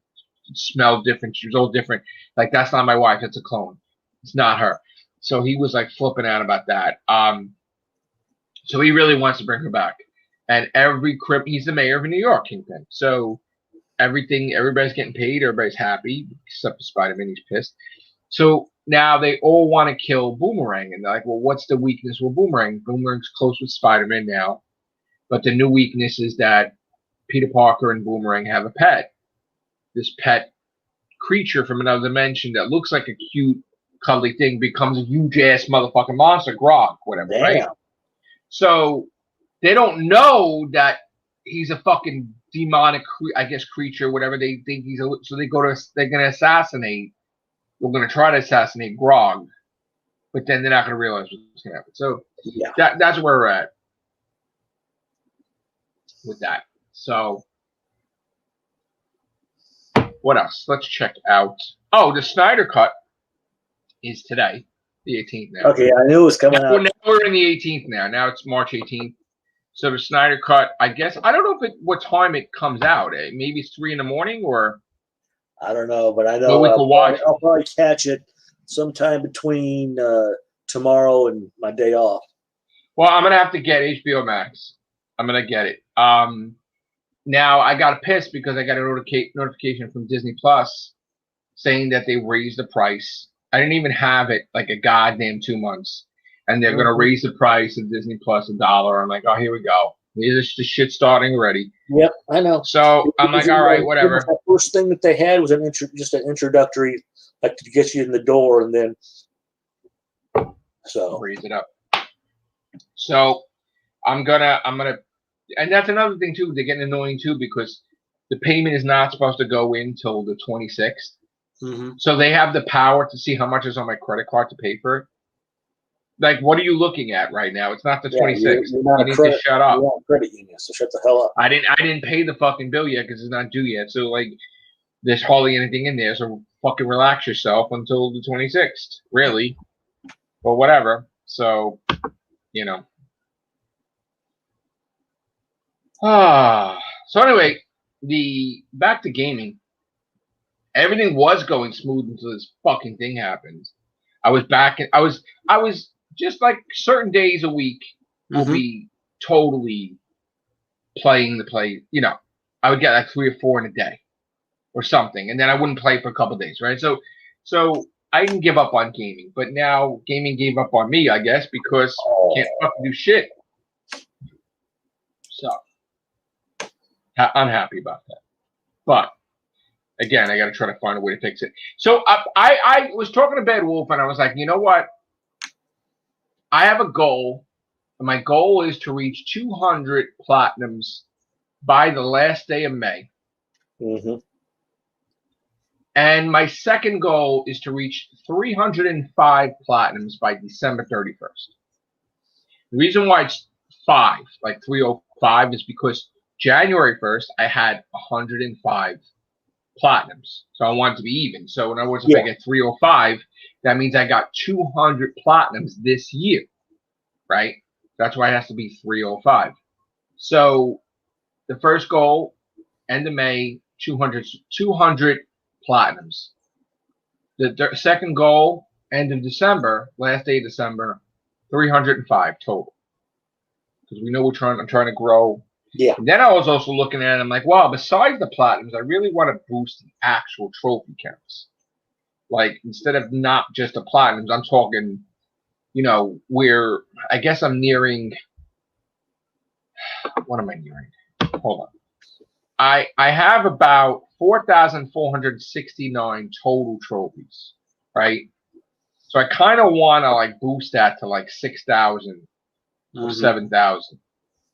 S1: smelled different. She was all different. Like that's not my wife. That's a clone. It's not her." So he was like flipping out about that. So he really wants to bring her back, and he's the mayor of New York, Kingpin. So everybody's getting paid, everybody's happy, except for Spider-Man, he's pissed. So now they all want to kill Boomerang, and they're like, well, what's the weakness with Boomerang? Boomerang's close with Spider-Man now, but the new weakness is that Peter Parker and Boomerang have a pet. This pet creature from another dimension that looks like a cute, cuddly thing becomes a huge-ass motherfucking monster, Grog, whatever, right? So they don't know that he's a fucking demonic, creature, whatever they think he's. So they're going to assassinate. We're going to try to assassinate Grog, but then they're not going to realize what's going to happen. So that's where we're at with that. So what else? Let's check out. Oh, the Snyder Cut is today, the 18th now.
S2: Okay, I knew it was coming out.
S1: Now we're in the 18th now. Now it's March 18th. So the Snyder Cut, I guess, I don't know what time it comes out. Maybe it's 3 in the morning or.
S2: I don't know, but I
S1: Well,
S2: know
S1: we can watch.
S2: I'll probably catch it sometime between tomorrow and my day off.
S1: Well, I'm gonna have to get HBO Max. I'm gonna get it. Now I got pissed because I got a notification from Disney Plus saying that they raised the price. I didn't even have it like a goddamn 2 months, and they're gonna raise the price of Disney Plus $1. I'm like, oh, here we go. This shit starting already.
S2: Yep, I know.
S1: So I'm like, all right, whatever.
S2: The first thing that they had was just an introductory, like to get you in the door, and then
S1: raise it up. So I'm gonna, and that's another thing too. They're getting annoying too because the payment is not supposed to go in till the 26th.
S2: Mm-hmm.
S1: So they have the power to see how much is on my credit card to pay for it. Like, what are you looking at right now? It's not the 26th. You need to shut up.
S2: You're not a credit union, so shut the hell up.
S1: I didn't pay the fucking bill yet because it's not due yet. So like, there's hardly anything in there. So fucking relax yourself until the 26th, really, or whatever. So, you know. So anyway, back to gaming. Everything was going smooth until this fucking thing happened. I was back and I was just like certain days a week will be totally playing the play. You know, I would get like 3 or 4 in a day or something, and then I wouldn't play for a couple of days, right? So I didn't give up on gaming, but now gaming gave up on me, I guess, because I can't fucking do shit. So I'm happy about that, but again, I got to try to find a way to fix it. So I was talking to Bad Wolf, and I was like, you know what? I have a goal, and my goal is to reach 200 platinums by the last day of May.
S2: Mm-hmm.
S1: And my second goal is to reach 305 platinums by December 31st. The reason why it's 5, like 305, is because January 1st, I had 105 platinums. So I want it to be even. So in other words, if I get 305, that means I got 200 platinums this year, right? That's why it has to be 305. So the first goal, end of May, 200 platinums. The second goal, end of December, last day of December, 305 total. Because we know I'm trying to grow.
S2: Yeah.
S1: And then I was also looking at it, I'm like, wow, besides the platinums, I really want to boost the actual trophy counts. Like, instead of not just the platinums, I'm talking, you know, where I guess I'm nearing, what am I nearing? Hold on. I have about 4,469 total trophies, right? So I kind of want to like boost that to like 6,000 or 7,000.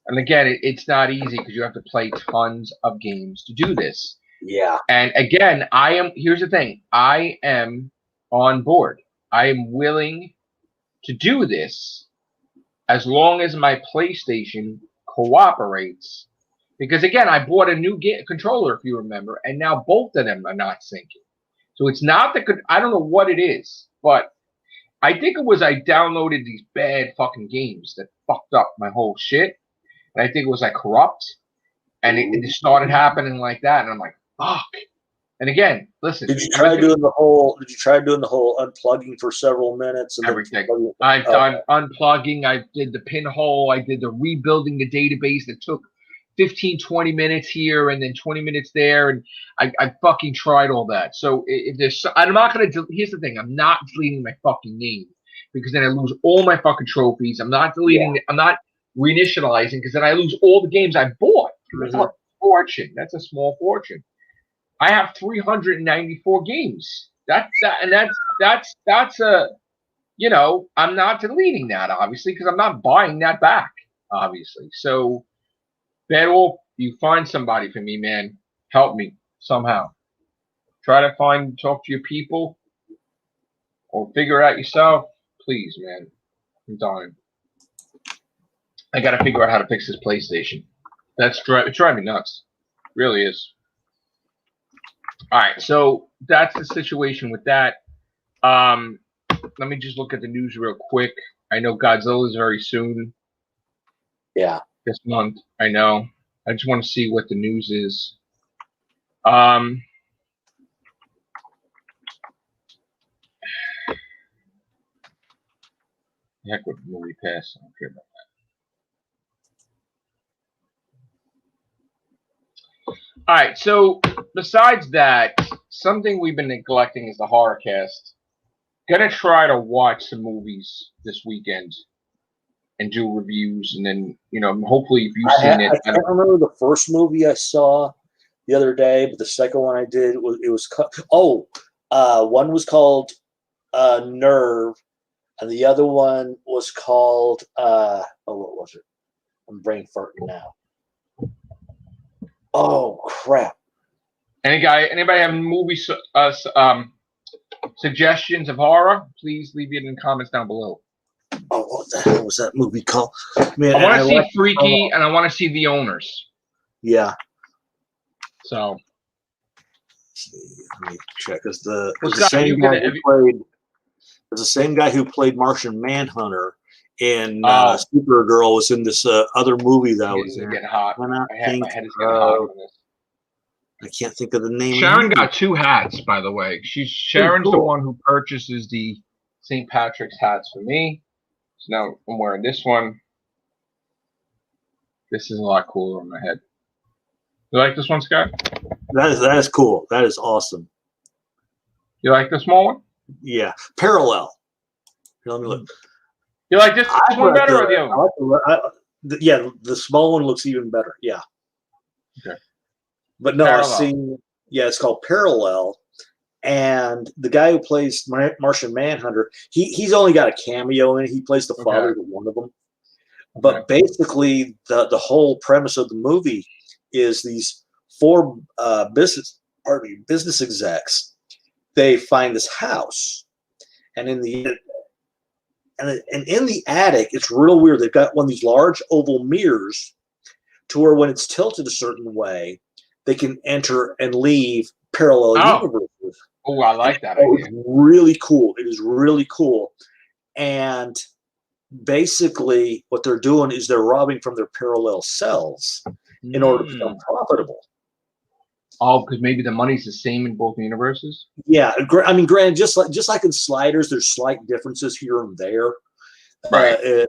S1: And again, it's not easy because you have to play tons of games to do this.
S2: Yeah.
S1: And again, here's the thing. I am on board. I am willing to do this as long as my PlayStation cooperates. Because again, I bought a new controller, if you remember, and now both of them are not syncing. So it's not I don't know what it is, but I think it was I downloaded these bad fucking games that fucked up my whole shit. And I think it was like corrupt, and it just started happening like that. And I'm like, fuck. And again, listen.
S2: Did you try doing the whole unplugging for several minutes? And
S1: everything. I've done unplugging. I did the pinhole. I did the rebuilding the database that took 15, 20 minutes here and then 20 minutes there. And I fucking tried all that. So if there's, I'm not going to, here's the thing. I'm not deleting my fucking name because then I lose all my fucking trophies. I'm not deleting, I'm not reinitializing because then I lose all the games I bought. That's a fortune. That's a small fortune. I have 394 games. That's a, you know, I'm not deleting that obviously because I'm not buying that back obviously. So Bad Wolf, you find somebody for me, man. Help me somehow. Try to talk to your people or figure it out yourself. Please, man. I'm dying. I got to figure out how to fix this PlayStation. It's driving me nuts. It really is. All right, so that's the situation with that. Let me just look at the news real quick. I know Godzilla is very soon.
S2: Yeah.
S1: This month, I know. I just want to see what the news is. Heck with movie pass. I don't care about that. All right. So besides that, something we've been neglecting is the horror cast. Gonna try to watch some movies this weekend and do reviews, and then hopefully if you've seen it.
S2: I can't remember the first movie I saw the other day, but the second one I did was one was called Nerve, and the other one was called what was it? I'm brain farting now. Oh crap!
S1: Anybody have movie suggestions of horror? Please leave it in the comments down below.
S2: Oh, what the hell was that movie called? Man,
S1: I want to see Freaky, and I want to see The Owners.
S2: Yeah.
S1: So.
S2: Let me check. It's the same guy who played Martian Manhunter in Supergirl was in this other movie that was
S1: getting hot. My head is getting hot on this.
S2: I can't think of the name.
S1: Sharon got 2 hats, by the way. Sharon's the one who purchases the St. Patrick's hats for me. So now I'm wearing this one. This is a lot cooler on my head. You like this one, Scott?
S2: That is cool. That is awesome.
S1: You like the small one?
S2: Yeah. Parallel. Here, let me look.
S1: You like this one better or the other one?
S2: Yeah, the small one looks even better. Yeah.
S1: Okay.
S2: But no, I've seen. Yeah, it's called Parallel, and the guy who plays Martian Manhunter, he's only got a cameo in it. He plays the father to one of them. But basically, the whole premise of the movie is these 4 business execs. They find this house, and in the attic, it's real weird. They've got one of these large oval mirrors, to where when it's tilted a certain way, they can enter and leave parallel universes.
S1: Oh, I like that idea.
S2: It's really cool. It is really cool. And basically what they're doing is they're robbing from their parallel selves in order to become profitable.
S1: Oh, because maybe the money's the same in both universes?
S2: Yeah. I mean, granted, just like in Sliders, there's slight differences here and there.
S1: Right.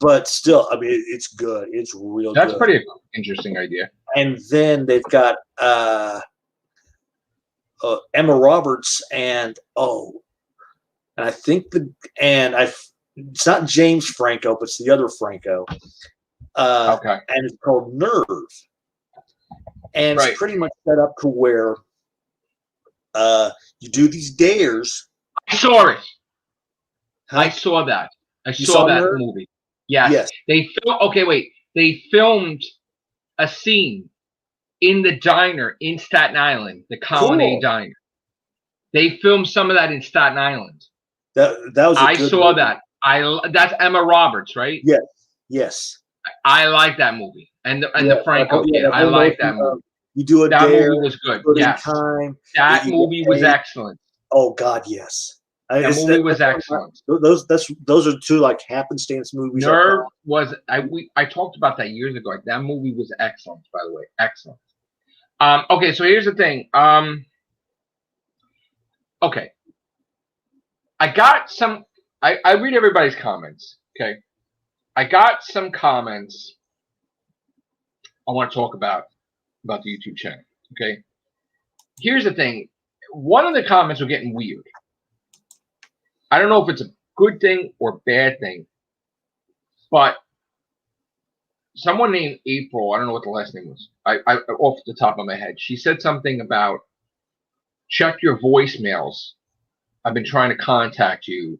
S2: But still, I mean, it's good. It's real good.
S1: That's pretty interesting idea.
S2: And then they've got Emma Roberts and I think it's not James Franco, but it's the other Franco. And it's called Nerve. And it's pretty much set up to where you do these dares.
S1: I saw it. I saw that. I saw that movie. Yes. They filmed a scene in the diner in Staten Island, the Colonnade Diner. They filmed some of that in Staten Island.
S2: That was. I
S1: saw that. That's Emma Roberts, right?
S2: Yes. Yes.
S1: I like that movie, and the Franco kid. I like that movie.
S2: You do a
S1: that
S2: dare.
S1: Movie was good.
S2: Yes.
S1: That movie was excellent.
S2: Oh God, yes.
S1: That movie was excellent.
S2: Those are 2 like happenstance movies.
S1: Nerve was I talked about that years ago. That movie was excellent, by the way, excellent. Okay, so here's the thing. Okay, I got some. I read everybody's comments. Okay, I got some comments. I want to talk about the YouTube channel. Okay, here's the thing. One of the comments were getting weird. I don't know if it's a good thing or bad thing, but someone named April, I don't know what the last name was. I off the top of my head, she said something about check your voicemails. I've been trying to contact you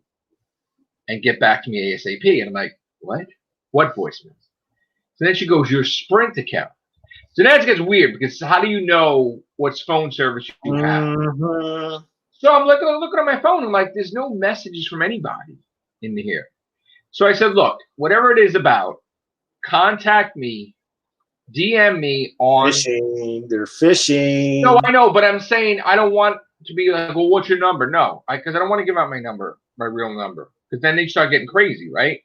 S1: and get back to me ASAP. And I'm like, what? What voicemails? So then she goes, your Sprint account. So that gets weird because how do you know what phone service you have? So I'm looking at my phone. I'm like, there's no messages from anybody in here. So I said, look, whatever it is about, contact me, DM me on.
S2: Fishing. They're fishing.
S1: No, I know, but I'm saying I don't want to be like, well, what's your number? No, because I don't want to give out my number, my real number, because then they start getting crazy, right?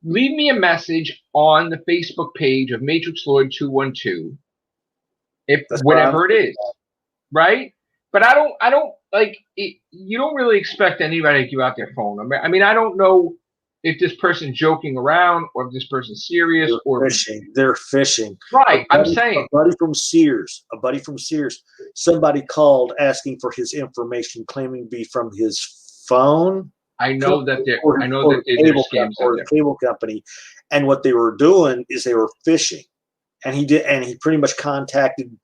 S1: Leave me a message on the Facebook page of Matrixlord212, whatever it is, right? But I don't like it, you don't really expect anybody to give out their phone number. I mean, I don't know if this person's joking around or if this person's serious or
S2: fishing. They're fishing.
S1: Right, I'm saying.
S2: A buddy from Sears. Somebody called asking for his information, claiming to be from his phone.
S1: I know that there's scams
S2: or the cable company, and what they were doing is they were fishing, and he pretty much contacted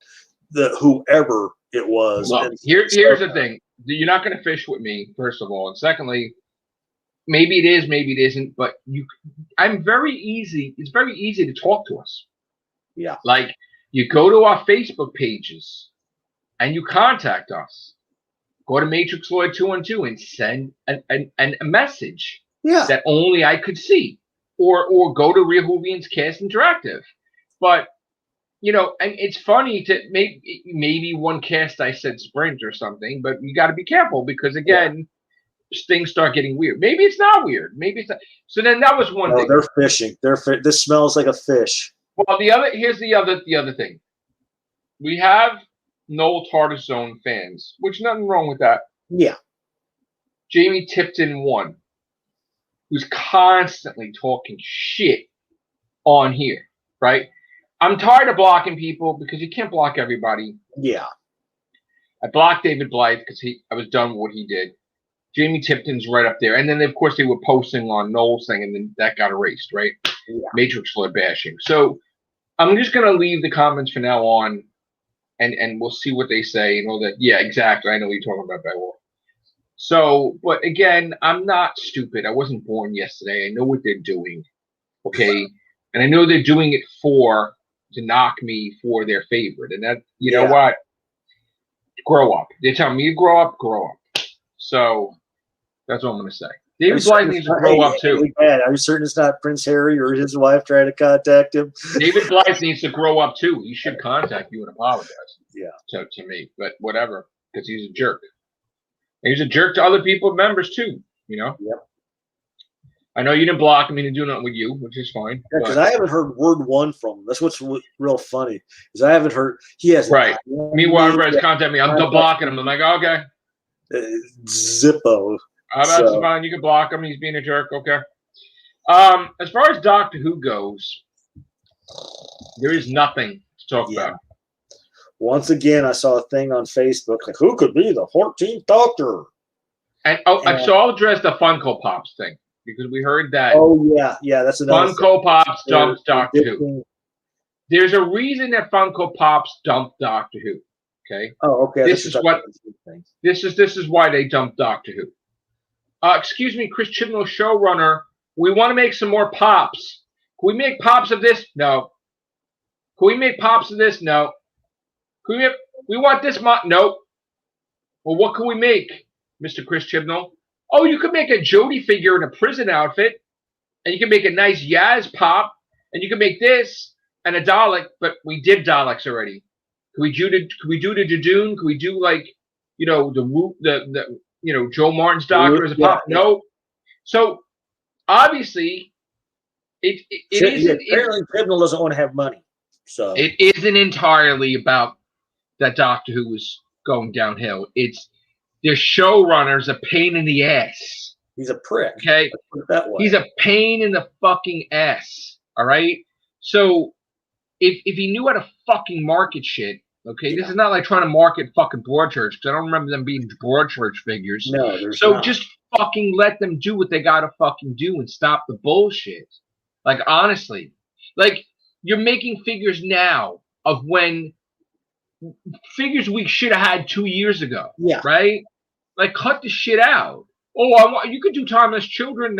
S2: whoever it was.
S1: Look, here's the thing: you're not going to fish with me, first of all, and secondly, maybe it is, maybe it isn't, but it's very easy to talk to us.
S2: Yeah,
S1: like you go to our Facebook pages and you contact us. Go to Matrixlord212 and send a message that only I could see, or go to Real Hoovians Cast Interactive. But and it's funny to maybe one cast I said Sprint or something, but you got to be careful because again, things start getting weird. Maybe it's not weird. Maybe it's not. So then that was one thing.
S2: They're fishing. This smells like a fish.
S1: Well, here's the other thing. We have Noel Tartar's Zone fans, which nothing wrong with that.
S2: Yeah.
S1: Jamie Tipton won, who's constantly talking shit on here, right? I'm tired of blocking people because you can't block everybody.
S2: Yeah.
S1: I blocked David Blythe because I was done with what he did. Jamie Tipton's right up there. And then, of course, they were posting on Noel's thing, and then that got erased, right? Yeah. Matrixlord bashing. So I'm just going to leave the comments for now on, and we'll see what they say. Yeah, exactly. I know what you're talking about, Beowulf. So, but again, I'm not stupid. I wasn't born yesterday. I know what they're doing, okay? And I know they're doing it to knock me for their favorite. And that, you know what? Grow up. They're telling me to grow up, grow up. So that's what I'm going to say. David Blythe needs to grow up too.
S2: Are you certain it's not Prince Harry or his wife trying to contact him?
S1: David Blythe needs to grow up too. He should contact you and apologize.
S2: Yeah.
S1: To me, but whatever, because he's a jerk. And he's a jerk to other people, members too.
S2: Yep.
S1: I know you didn't block him. He didn't do nothing with you, which is fine.
S2: Yeah, because I haven't heard word one from him. That's what's real funny. Is I haven't heard. He hasn't.
S1: Right. Meanwhile, everybody's contacting me. I'm blocking him. I'm like, okay.
S2: Zippo.
S1: That's fine. You can block him. He's being a jerk. Okay. As far as Doctor Who goes, there is nothing to talk about.
S2: Once again, I saw a thing on Facebook like, who could be the 14th Doctor?
S1: And so I'll address the Funko Pops thing because we heard that.
S2: Oh yeah, that's another
S1: Funko Pops dumped Doctor Who. There's a reason that Funko Pops dumped Doctor Who. Okay.
S2: Oh, okay.
S1: This is why they dumped Doctor Who. Excuse me, Chris Chibnall, showrunner. We want to make some more pops. Can we make pops of this? No. Can we make pops of this? No. Can we want this? Nope. Well, what can we make, Mr. Chris Chibnall? Oh, you could make a Jodie figure in a prison outfit, and you can make a nice Yaz pop, and you can make this and a Dalek. But we did Daleks already. Can we do the Jadoon? Can we do the Joe Martin's Doctor as a pop? No. So obviously, it isn't.
S2: Apparently, Chibnall doesn't want to have money. So
S1: it isn't entirely about that Doctor Who was going downhill. It's their showrunner's a pain in the ass.
S2: He's a prick.
S1: Okay,
S2: let's put it that way.
S1: He's a pain in the fucking ass. All right. So if he knew how to fucking market shit, okay, this is not like trying to market fucking Broadchurch because I don't remember them being Broadchurch figures.
S2: No, there's
S1: so
S2: not.
S1: Just fucking let them do what they gotta fucking do and stop the bullshit. Like honestly, like you're making figures now of when figures we should have had 2 years ago.
S2: Yeah.
S1: Right? Like cut the shit out. Oh, you could do Timeless Children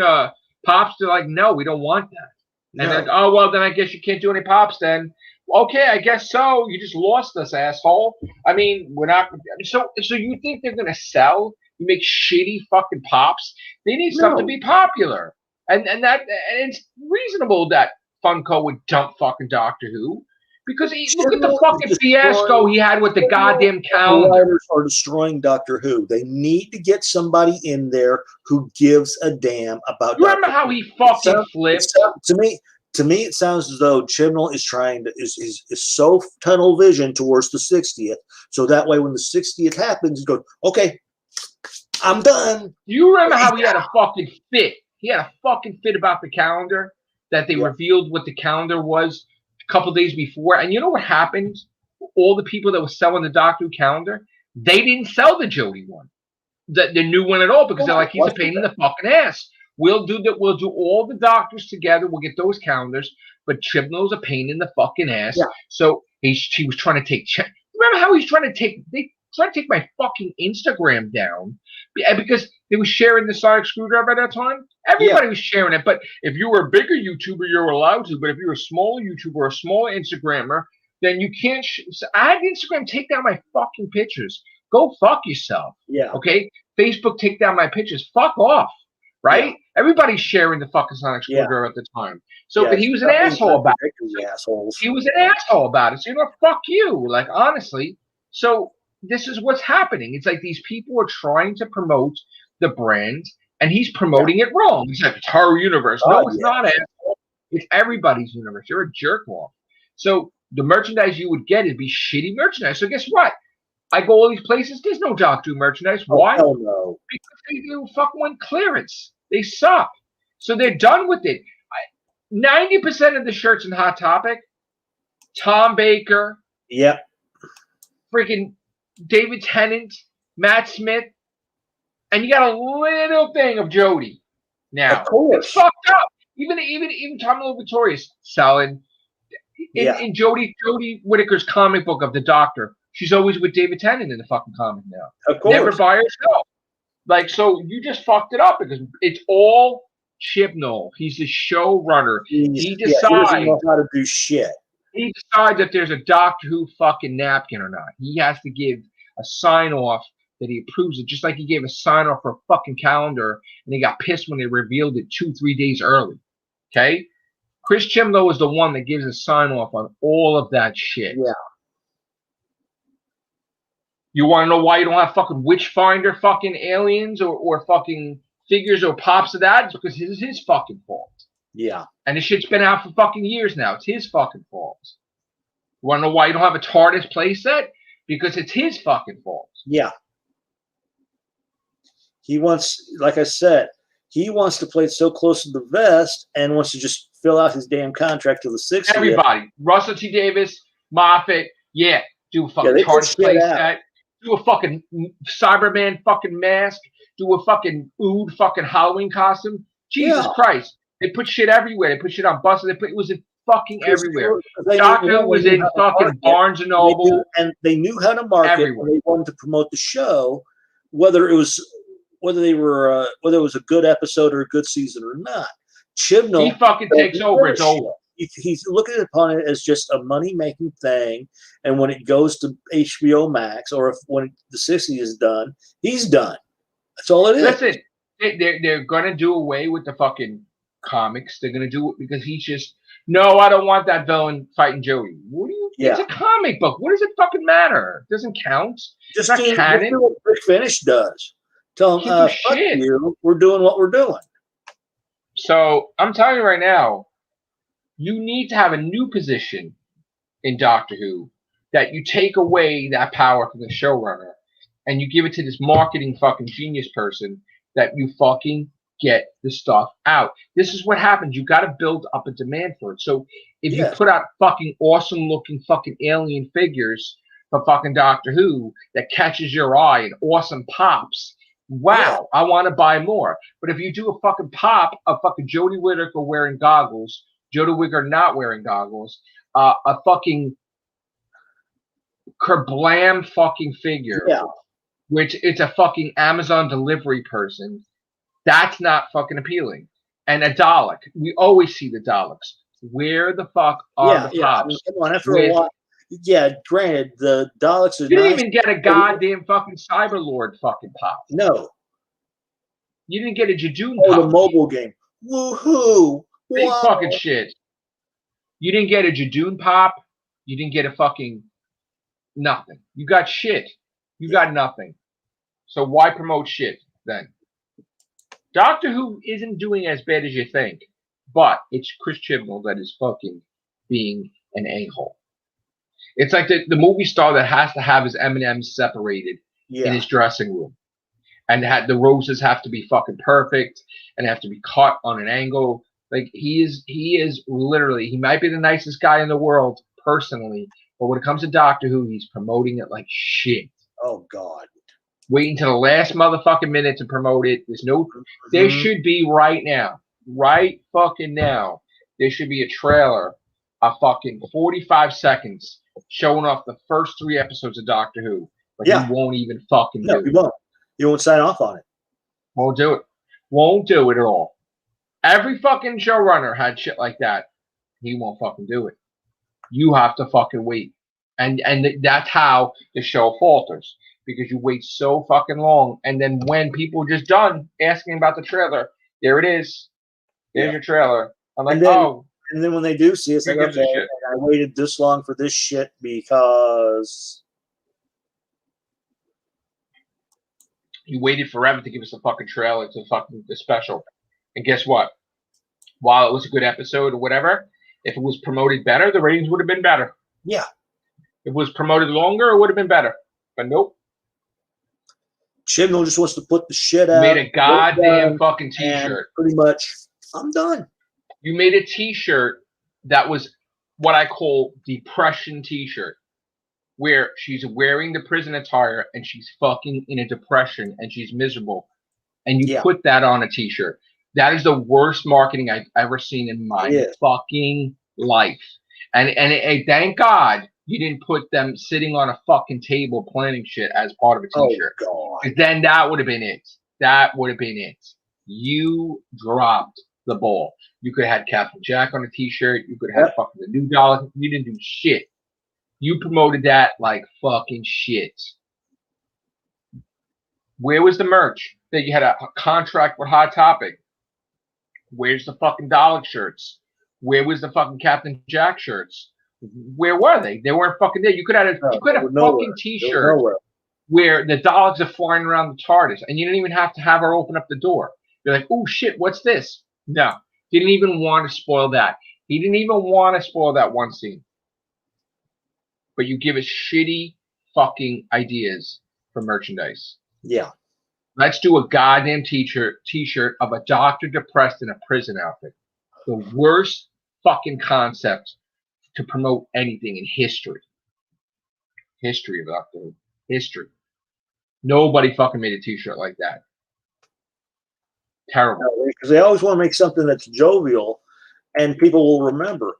S1: pops. They're like, no, we don't want that. And then, oh well, then I guess you can't do any pops then. Okay, I guess so. You just lost us, asshole. I mean, we're not. So you think they're gonna sell? You make shitty fucking pops. They need something to be popular, and it's reasonable that Funko would dump fucking Doctor Who because look at the fucking fiasco he had with the goddamn calendar.
S2: The writers are destroying Doctor Who. They need to get somebody in there who gives a damn about.
S1: You remember how he fucking flipped?
S2: To me, it sounds as though Chibnall is trying to is so tunnel vision towards the 60th, so that way when the 60th happens, he goes, "Okay, I'm done."
S1: You remember how he had a fucking fit? He had a fucking fit about the calendar that they revealed what the calendar was a couple days before. And you know what happened? All the people that were selling the Doctor Who calendar, they didn't sell the Jodie one, the new one at all, because they're like, he's a pain in the fucking ass. We'll do that. We'll do all the doctors together. We'll get those calendars. But Chibnall's a pain in the fucking ass. Yeah. So she was trying to take. Remember how he's trying to take? They tried to take my fucking Instagram down because they were sharing the sonic screwdriver at that time. Everybody was sharing it. But if you were a bigger YouTuber, you were allowed to. But if you're a smaller YouTuber or a smaller Instagrammer, then you can't. So I had Instagram take down my fucking pictures. Go fuck yourself. Yeah. Okay. Facebook take down my pictures. Fuck off. Right? Yeah. Everybody's sharing the fucking sonic screwdriver at the time. So, but he was an asshole about it. He was an asshole about it. So, you know, fuck you. Like, honestly. So, this is what's happening. It's like these people are trying to promote the brand, and he's promoting it wrong. He's like, it's her universe. No, it's not, asshole. It's everybody's universe. You're a jerk off. So, the merchandise you would get would be shitty merchandise. So, guess what? I go all these places. There's no Doctor Who merchandise. Why?
S2: Oh, no.
S1: Because they do fucking one clearance. They suck. So they're done with it. 90% of the shirts in Hot Topic, Tom Baker.
S2: Yep.
S1: Freaking David Tennant, Matt Smith, and you got a little thing of Jodie. Now
S2: of course.
S1: It's fucked up. Even Tom Victorious selling in Jodie Whittaker's comic book of the Doctor. She's always with David Tennant in the fucking comic now.
S2: Of course.
S1: Never by herself. Like, so you just fucked it up because it's all Chibnall. He's the showrunner. He decides.
S2: He doesn't know how to do shit.
S1: He decides if there's a Doctor Who fucking napkin or not. He has to give a sign off that he approves it, just like he gave a sign off for a fucking calendar and he got pissed when they revealed it 2-3 days early. Okay? Chris Chibnall is the one that gives a sign off on all of that shit.
S2: Yeah.
S1: You want to know why you don't have fucking Witchfinder fucking aliens or fucking figures or pops of that? It's because it's his fucking fault.
S2: Yeah.
S1: And this shit's been out for fucking years now. It's his fucking fault. You want to know why you don't have a TARDIS playset? Because it's his fucking fault.
S2: Yeah. He wants, like I said, he wants to play it so close to the vest and wants to just fill out his damn contract till the 60th.
S1: Everybody. Russell T. Davis, Moffat, do a fucking TARDIS playset. Do a fucking Cyberman fucking mask. Do a fucking Ood fucking Halloween costume. Jesus Christ. They put shit everywhere. They put shit on buses. It was in fucking everywhere. Doctor Who was in fucking Barnes and Noble.
S2: And they knew how to market. Everywhere. They wanted to promote the show, whether it was a good episode or a good season or not. Chibnall,
S1: he fucking takes over. It's over.
S2: He's looking upon it as just a money-making thing, and when it goes to HBO Max or when the 60 is done, he's done. That's all it is.
S1: Listen, they're going to do away with the fucking comics. They're going to do it because he's just, no, I don't want that villain fighting Jodie. What do you? It's a comic book. What does it fucking matter? It doesn't count.
S2: Just do what Rick Finish does. Tell him, fuck you. We're doing what we're doing.
S1: So I'm telling you right now, you need to have a new position in Doctor Who that you take away that power from the showrunner and you give it to this marketing fucking genius person that you fucking get the stuff out. This is what happens. You got to build up a demand for it. So if you put out fucking awesome looking fucking alien figures for fucking Doctor Who that catches your eye and awesome pops, wow, I want to buy more. But if you do a fucking pop of fucking Jodie Whittaker wearing goggles, Jodie Whittaker not wearing goggles, a fucking Kerblam fucking figure, which it's a fucking Amazon delivery person, that's not fucking appealing. And a Dalek, we always see the Daleks. Where the fuck are the pops?
S2: I mean, come on, after a while. Yeah, granted, the Daleks are
S1: You didn't even get a goddamn fucking Cyberlord fucking pop.
S2: No.
S1: You didn't get a Jadoon pop.
S2: Oh, the mobile game. Woohoo!
S1: Big fucking shit. You didn't get a Jadoon pop. You didn't get a fucking nothing. You got shit. You got nothing. So why promote shit then? Doctor Who isn't doing as bad as you think, but it's Chris Chibnall that is fucking being an a-hole. It's like the movie star that has to have his M&Ms separated in his dressing room. and the roses have to be fucking perfect and have to be cut on an angle. Like he is literally, he might be the nicest guy in the world personally, but when it comes to Doctor Who, he's promoting it like shit.
S2: Oh God.
S1: Waiting to the last motherfucking minute to promote it. There should be right fucking now, there should be a trailer of fucking 45 seconds showing off the first 3 episodes of Doctor Who. But he won't even fucking do it.
S2: He won't. He won't sign off on it.
S1: Won't do it. Won't do it at all. Every fucking showrunner had shit like that. He won't fucking do it. You have to fucking wait. And that's how the show falters. Because you wait so fucking long. And then when people are just done asking about the trailer, there it is. There's your trailer. I'm like,
S2: And then when they do see it, it's like, okay, I waited this long for this shit because
S1: you waited forever to give us a fucking trailer to fucking the special. And guess what? While it was a good episode or whatever, if it was promoted better, the ratings would have been better.
S2: Yeah.
S1: If it was promoted longer, it would have been better. But nope.
S2: Chibnall just wants to put the shit out.
S1: You made a goddamn fucking t-shirt.
S2: Pretty much, I'm done.
S1: You made a t-shirt that was what I call depression t-shirt, where she's wearing the prison attire and she's fucking in a depression and she's miserable. And you put that on a t-shirt. That is the worst marketing I've ever seen in my fucking life. And thank God you didn't put them sitting on a fucking table planning shit as part of a t-shirt.
S2: Oh,
S1: because then that would have been it. That would have been it. You dropped the ball. You could have had Captain Jack on a t-shirt. You could have had fucking the new dollar. You didn't do shit. You promoted that like fucking shit. Where was the merch? That you had a contract with Hot Topic. Where's the fucking Dalek shirts? Where was the fucking Captain Jack shirts? Where were they? They weren't fucking there. You could have a fucking t-shirt where the Daleks are flying around the TARDIS, and you didn't even have to have her open up the door. You're like, oh shit, what's this? No, didn't even want to spoil that. He didn't even want to spoil that one scene. But you give us shitty fucking ideas for merchandise.
S2: Yeah.
S1: Let's do a goddamn t-shirt of a doctor depressed in a prison outfit. The worst fucking concept to promote anything in history. History of Doctor Who. History. Nobody fucking made a t-shirt like that. Terrible.
S2: Because they always want to make something that's jovial and people will remember.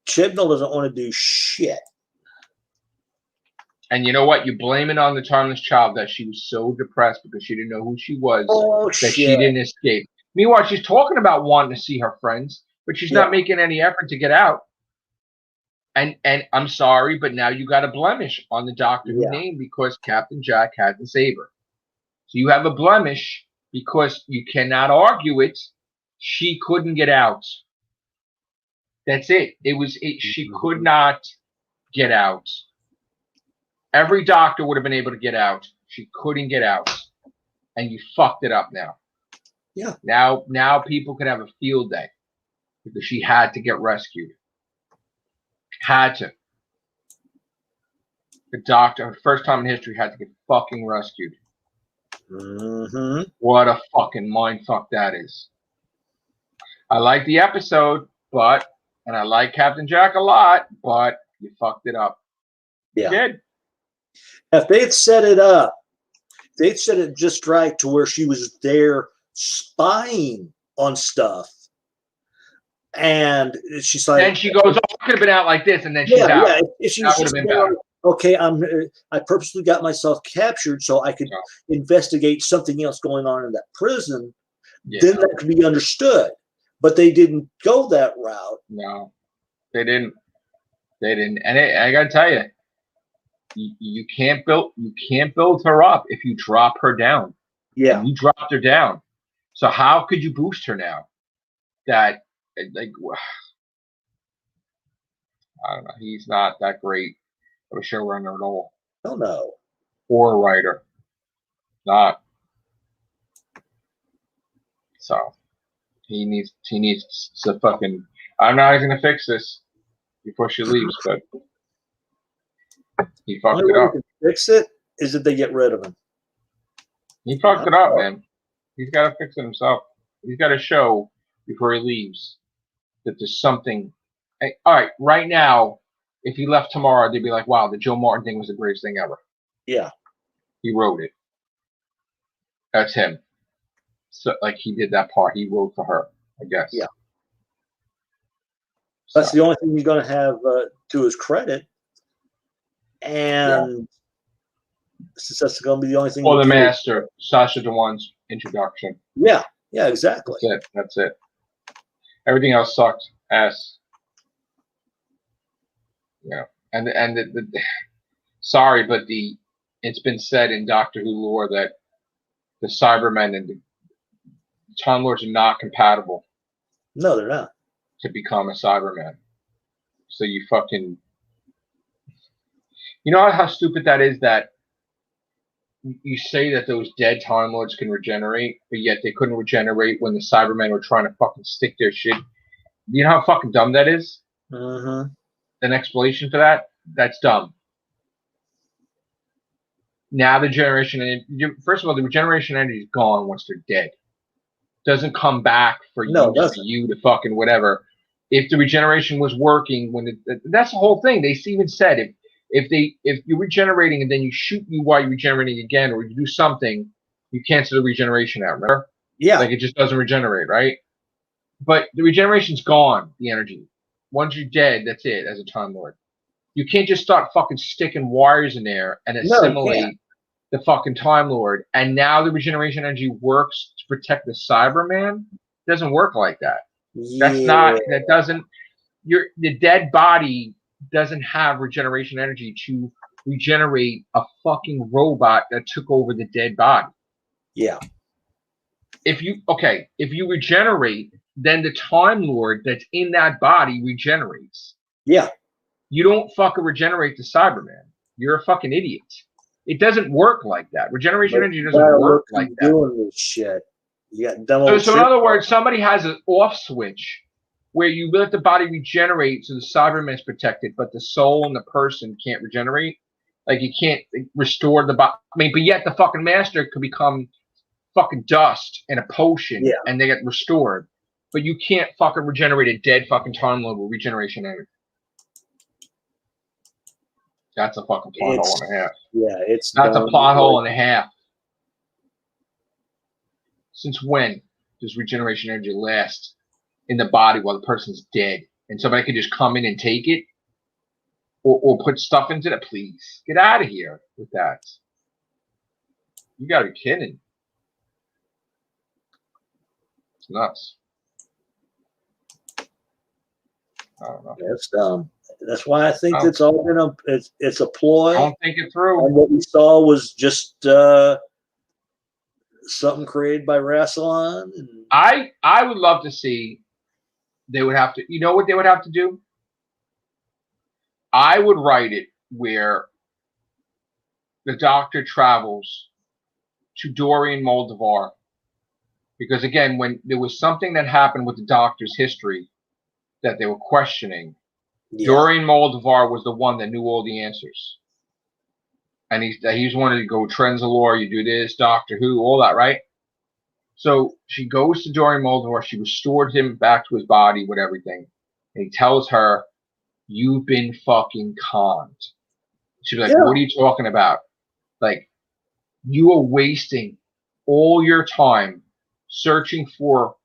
S2: Chibnall doesn't want to do shit.
S1: And you know what? You blame it on the Timeless Child that she was so depressed because she didn't know who she was, that she didn't escape. Meanwhile, she's talking about wanting to see her friends, but she's not making any effort to get out. And I'm sorry, but now you got a blemish on the Doctor Who name because Captain Jack had the saber. So you have a blemish because you cannot argue it. She couldn't get out. That's it. She could not get out. Every doctor would have been able to get out. She couldn't get out. And you fucked it up now.
S2: Yeah.
S1: Now people could have a field day because she had to get rescued. Had to. The doctor, first time in history, had to get fucking rescued.
S2: Mm-hmm.
S1: What a fucking mind fuck that is. I like the episode, and I like Captain Jack a lot, but you fucked it up.
S2: Yeah.
S1: You did.
S2: If they'd set it up, they'd set it just right to where she was there spying on stuff. And she's like,
S1: then she goes, "Oh, I could have been out like this," and then she's out. Yeah,
S2: if she would have been better. Okay, I purposely got myself captured so I could investigate something else going on in that prison. Yeah. Then that could be understood. But they didn't go that route.
S1: No, they didn't. They didn't. And I got to tell you, you can't build her up if you drop her down.
S2: Yeah,
S1: and you dropped her down. So how could you boost her now? That like, I don't know. He's not that great of a showrunner at all.
S2: Oh no.
S1: Or a writer. Not. So he needs to fucking. I'm not going to fix this before she leaves, but he fucked it up.
S2: Fix it is that they get rid of him.
S1: He fucked it up, man. He's got to fix it himself. He's got to show before he leaves that there's something. All right, right now, if he left tomorrow, they'd be like, wow, the Joe Martin thing was the greatest thing ever.
S2: Yeah.
S1: He wrote it. That's him. So, like, he did that part. He wrote for her, I guess.
S2: Yeah. That's the only thing he's going to have to his credit. And since that's going to be the only thing.
S1: Or the master, Sasha Dewan's introduction.
S2: Yeah. Yeah, exactly.
S1: That's it. Everything else sucked ass. Yeah. And the sorry, but it's been said in Doctor Who lore that the Cybermen and the Time Lords are not compatible.
S2: No, they're not.
S1: To become a Cyberman. So you fucking... You know how stupid that is, that you say that those dead Time Lords can regenerate, but yet they couldn't regenerate when the Cybermen were trying to fucking stick their shit. You know how fucking dumb that is?
S2: Mm-hmm.
S1: An explanation for that? That's dumb. Now the generation... First of all, the regeneration energy is gone once they're dead. Doesn't come back for you to fucking whatever. If the regeneration was working, that's the whole thing. They even said if you're regenerating and then you shoot you while you're regenerating again, or you do something, you cancel the regeneration out. Remember?
S2: Yeah.
S1: Like it just doesn't regenerate, right? But the regeneration's gone. The energy. Once you're dead, that's it. As a Time Lord, you can't just start fucking sticking wires in there and assimilate the fucking Time Lord. And now the regeneration energy works to protect the Cyberman. It doesn't work like that.
S2: Yeah.
S1: That's not. That doesn't. The dead body doesn't have regeneration energy to regenerate a fucking robot that took over the dead body.
S2: Yeah.
S1: If you regenerate, then the Time Lord that's in that body regenerates.
S2: Yeah.
S1: You don't fucking regenerate the Cyberman. You're a fucking idiot. It doesn't work like that. Regeneration energy doesn't work like that.
S2: Doing this shit. You got
S1: so in other words, somebody has an off switch where you let the body regenerate so the Cyberman's protected, but the soul and the person can't regenerate. Like you can't restore the body. I mean, but yet the fucking master could become fucking dust and a potion, and they get restored. But you can't fucking regenerate a dead fucking Time Lord with regeneration energy. That's a fucking plot hole and a half.
S2: Yeah,
S1: that's a plot hole and a half. Since when does regeneration energy last in the body while the person's dead? And somebody can just come in and take it? Or put stuff into it? Please, get out of here with that. You gotta be kidding. It's nuts. I don't know.
S2: That's dumb. That's why I think it's all been it's a ploy.
S1: Don't think it through.
S2: And what we saw was just something created by Rassilon.
S1: I would love to see. They would have to. You know what they would have to do? I would write it where the Doctor travels to Dorian Moldavar, because again, when there was something that happened with the Doctor's history that they were questioning. Dorian Moldavar was the one that knew all the answers. And he's wanted to go Trenzalore, you do this, Doctor Who, all that, right? So she goes to Dorian Moldavar, she restored him back to his body with everything. And he tells her, you've been fucking conned. She's like, what are you talking about? Like, you are wasting all your time searching for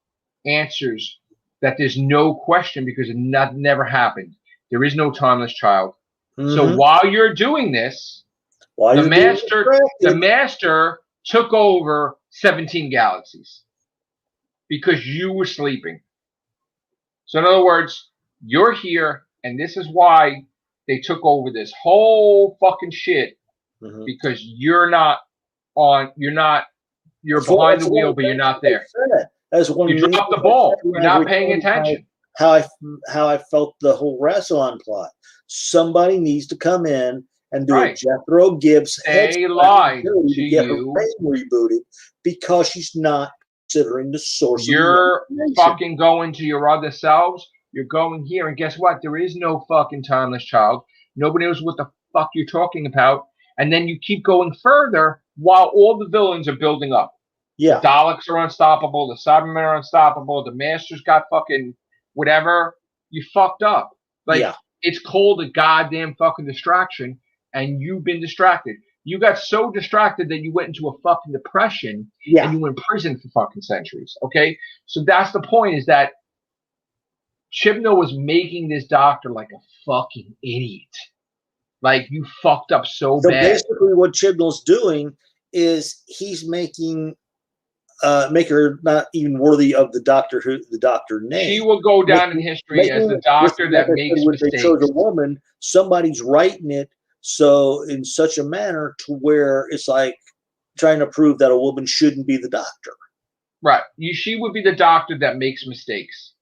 S1: answers that there's no question because it never happened. There is no timeless child. Mm-hmm. So while you're doing this, the master took over 17 galaxies because you were sleeping. So in other words, you're here, and this is why they took over this whole fucking shit, because you're behind the wheel, but you're not there. You dropped the ball. You're not paying attention.
S2: How I felt the whole Rassilon plot. Somebody needs to come in and do a Jethro Gibbs.
S1: They lied to you.
S2: Rebooted because she's not considering the source.
S1: You're fucking going to your other selves. You're going here, and guess what? There is no fucking timeless child. Nobody knows what the fuck you're talking about. And then you keep going further, while all the villains are building up.
S2: Yeah.
S1: The Daleks are unstoppable. The Cybermen are unstoppable. The Masters got fucking whatever. You fucked up. Like, it's called a goddamn fucking distraction, and you've been distracted. You got so distracted that you went into a fucking depression, and you were in prison for fucking centuries, okay? So that's the point, is that Chibnall was making this doctor like a fucking idiot. Like, you fucked up so bad. So
S2: basically what Chibnall's doing is he's making make her not even worthy of the doctor name.
S1: She will go down in history as the doctor that makes mistakes. They chose
S2: a woman, somebody's writing it so in such a manner to where it's like trying to prove that a woman shouldn't be the doctor.
S1: Right. She would be the doctor that makes mistakes.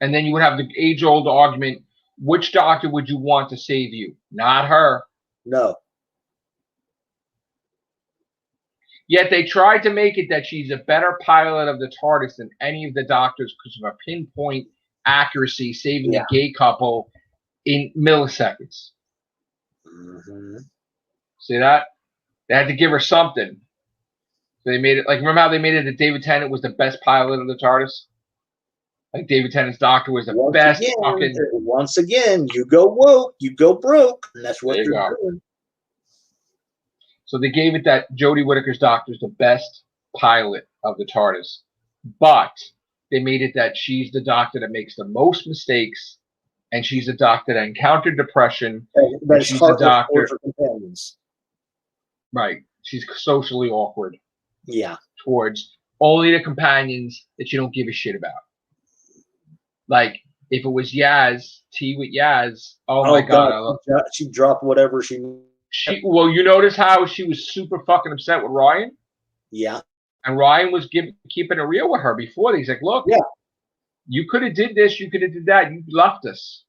S1: And then you would have the age-old argument, which doctor would you want to save you? Not her.
S2: No.
S1: Yet they tried to make it that she's a better pilot of the TARDIS than any of the doctors because of her pinpoint accuracy, saving a gay couple in milliseconds. See that? They had to give her something. So they made it like, remember how they made it that David Tennant was the best pilot of the TARDIS? Like, David Tennant's doctor was the best fucking.
S2: Once again, you go woke, you go broke, and that's what they're doing.
S1: So they gave it that Jodie Whittaker's doctor is the best pilot of the TARDIS, but they made it that she's the doctor that makes the most mistakes, and she's a doctor that encountered depression.
S2: But she's a doctor for companions.
S1: Right. She's socially awkward.
S2: Yeah.
S1: Towards only the companions that you don't give a shit about. Like, if it was Yaz, tea with Yaz, oh my God.
S2: She'd drop whatever she.
S1: Well, you notice how she was super fucking upset with Ryan?
S2: Yeah.
S1: And Ryan was keeping it real with her before. He's like, look, you could have did this, you could have did that. You left us.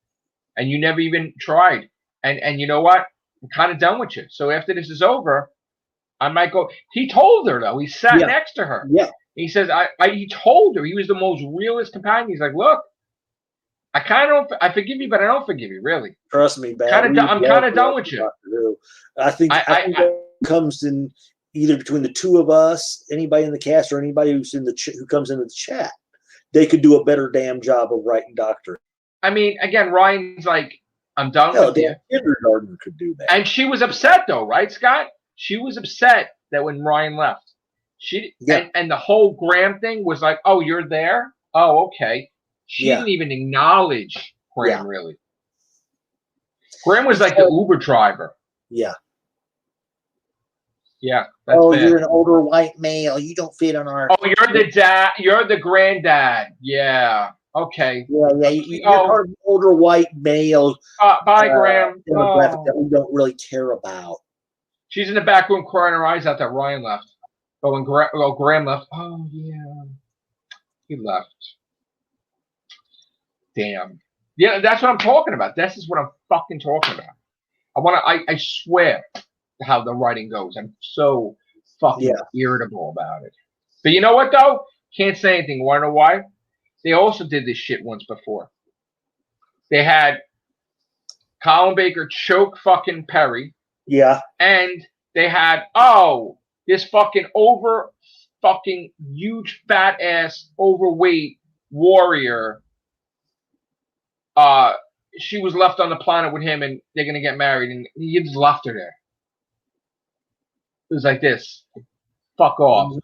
S1: And you never even tried. And you know what? I'm kind of done with you. So after this is over, I might go. He told her, though. He sat next to her.
S2: Yeah.
S1: He says, he told her. He was the most realist companion. He's like, look, I kind of don't. I forgive you, but I don't forgive you, really.
S2: Trust me, man.
S1: I'm kind of done with you.
S2: I think that comes in either between the two of us, anybody in the cast, or anybody who comes into the chat. They could do a better damn job of writing Doctor.
S1: I mean, again, Ryan's like, I'm done with you.
S2: Kindergarten could do that.
S1: And she was upset, though, right, Scott? She was upset that when Ryan left, and the whole Graham thing was like, oh, you're there? Oh, okay. She didn't even acknowledge Graham, really. Graham was like the Uber driver.
S2: Yeah.
S1: Yeah.
S2: You're an older white male. You don't fit on our.
S1: Oh, you're the dad. You're the granddad. Yeah. Okay.
S2: Yeah. You're part of an older white male.
S1: Bye, Graham.
S2: Demographic that we don't really care about.
S1: She's in the back room crying her eyes out that Ryan left. But when Graham left, oh, yeah. He left. Damn. Yeah, that's what I'm talking about. This is what I'm fucking talking about. I swear how the writing goes. I'm so fucking irritable about it. But you know what, though? Can't say anything. Want to know why? They also did this shit once before. They had Colin Baker choke fucking Perry.
S2: Yeah.
S1: And they had, this fucking huge fat ass overweight warrior. She was left on the planet with him, and they're gonna get married, and he just left her there. It was like this. Fuck off.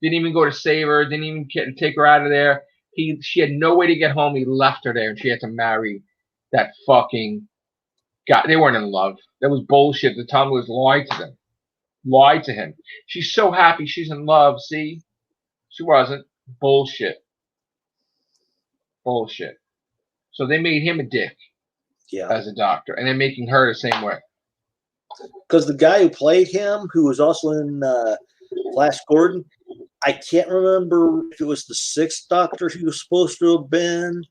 S1: Didn't even go to save her. Didn't even take her out of there. She had no way to get home. He left her there, and she had to marry that fucking guy. They weren't in love. That was bullshit. The Tom was lied to them. Lied to him. She's so happy she's in love. See? She wasn't. Bullshit. Bullshit. So they made him a dick as a doctor, and they're making her the same way.
S2: Because the guy who played him, who was also in Flash Gordon, I can't remember if it was the 6th Doctor he was supposed to have been,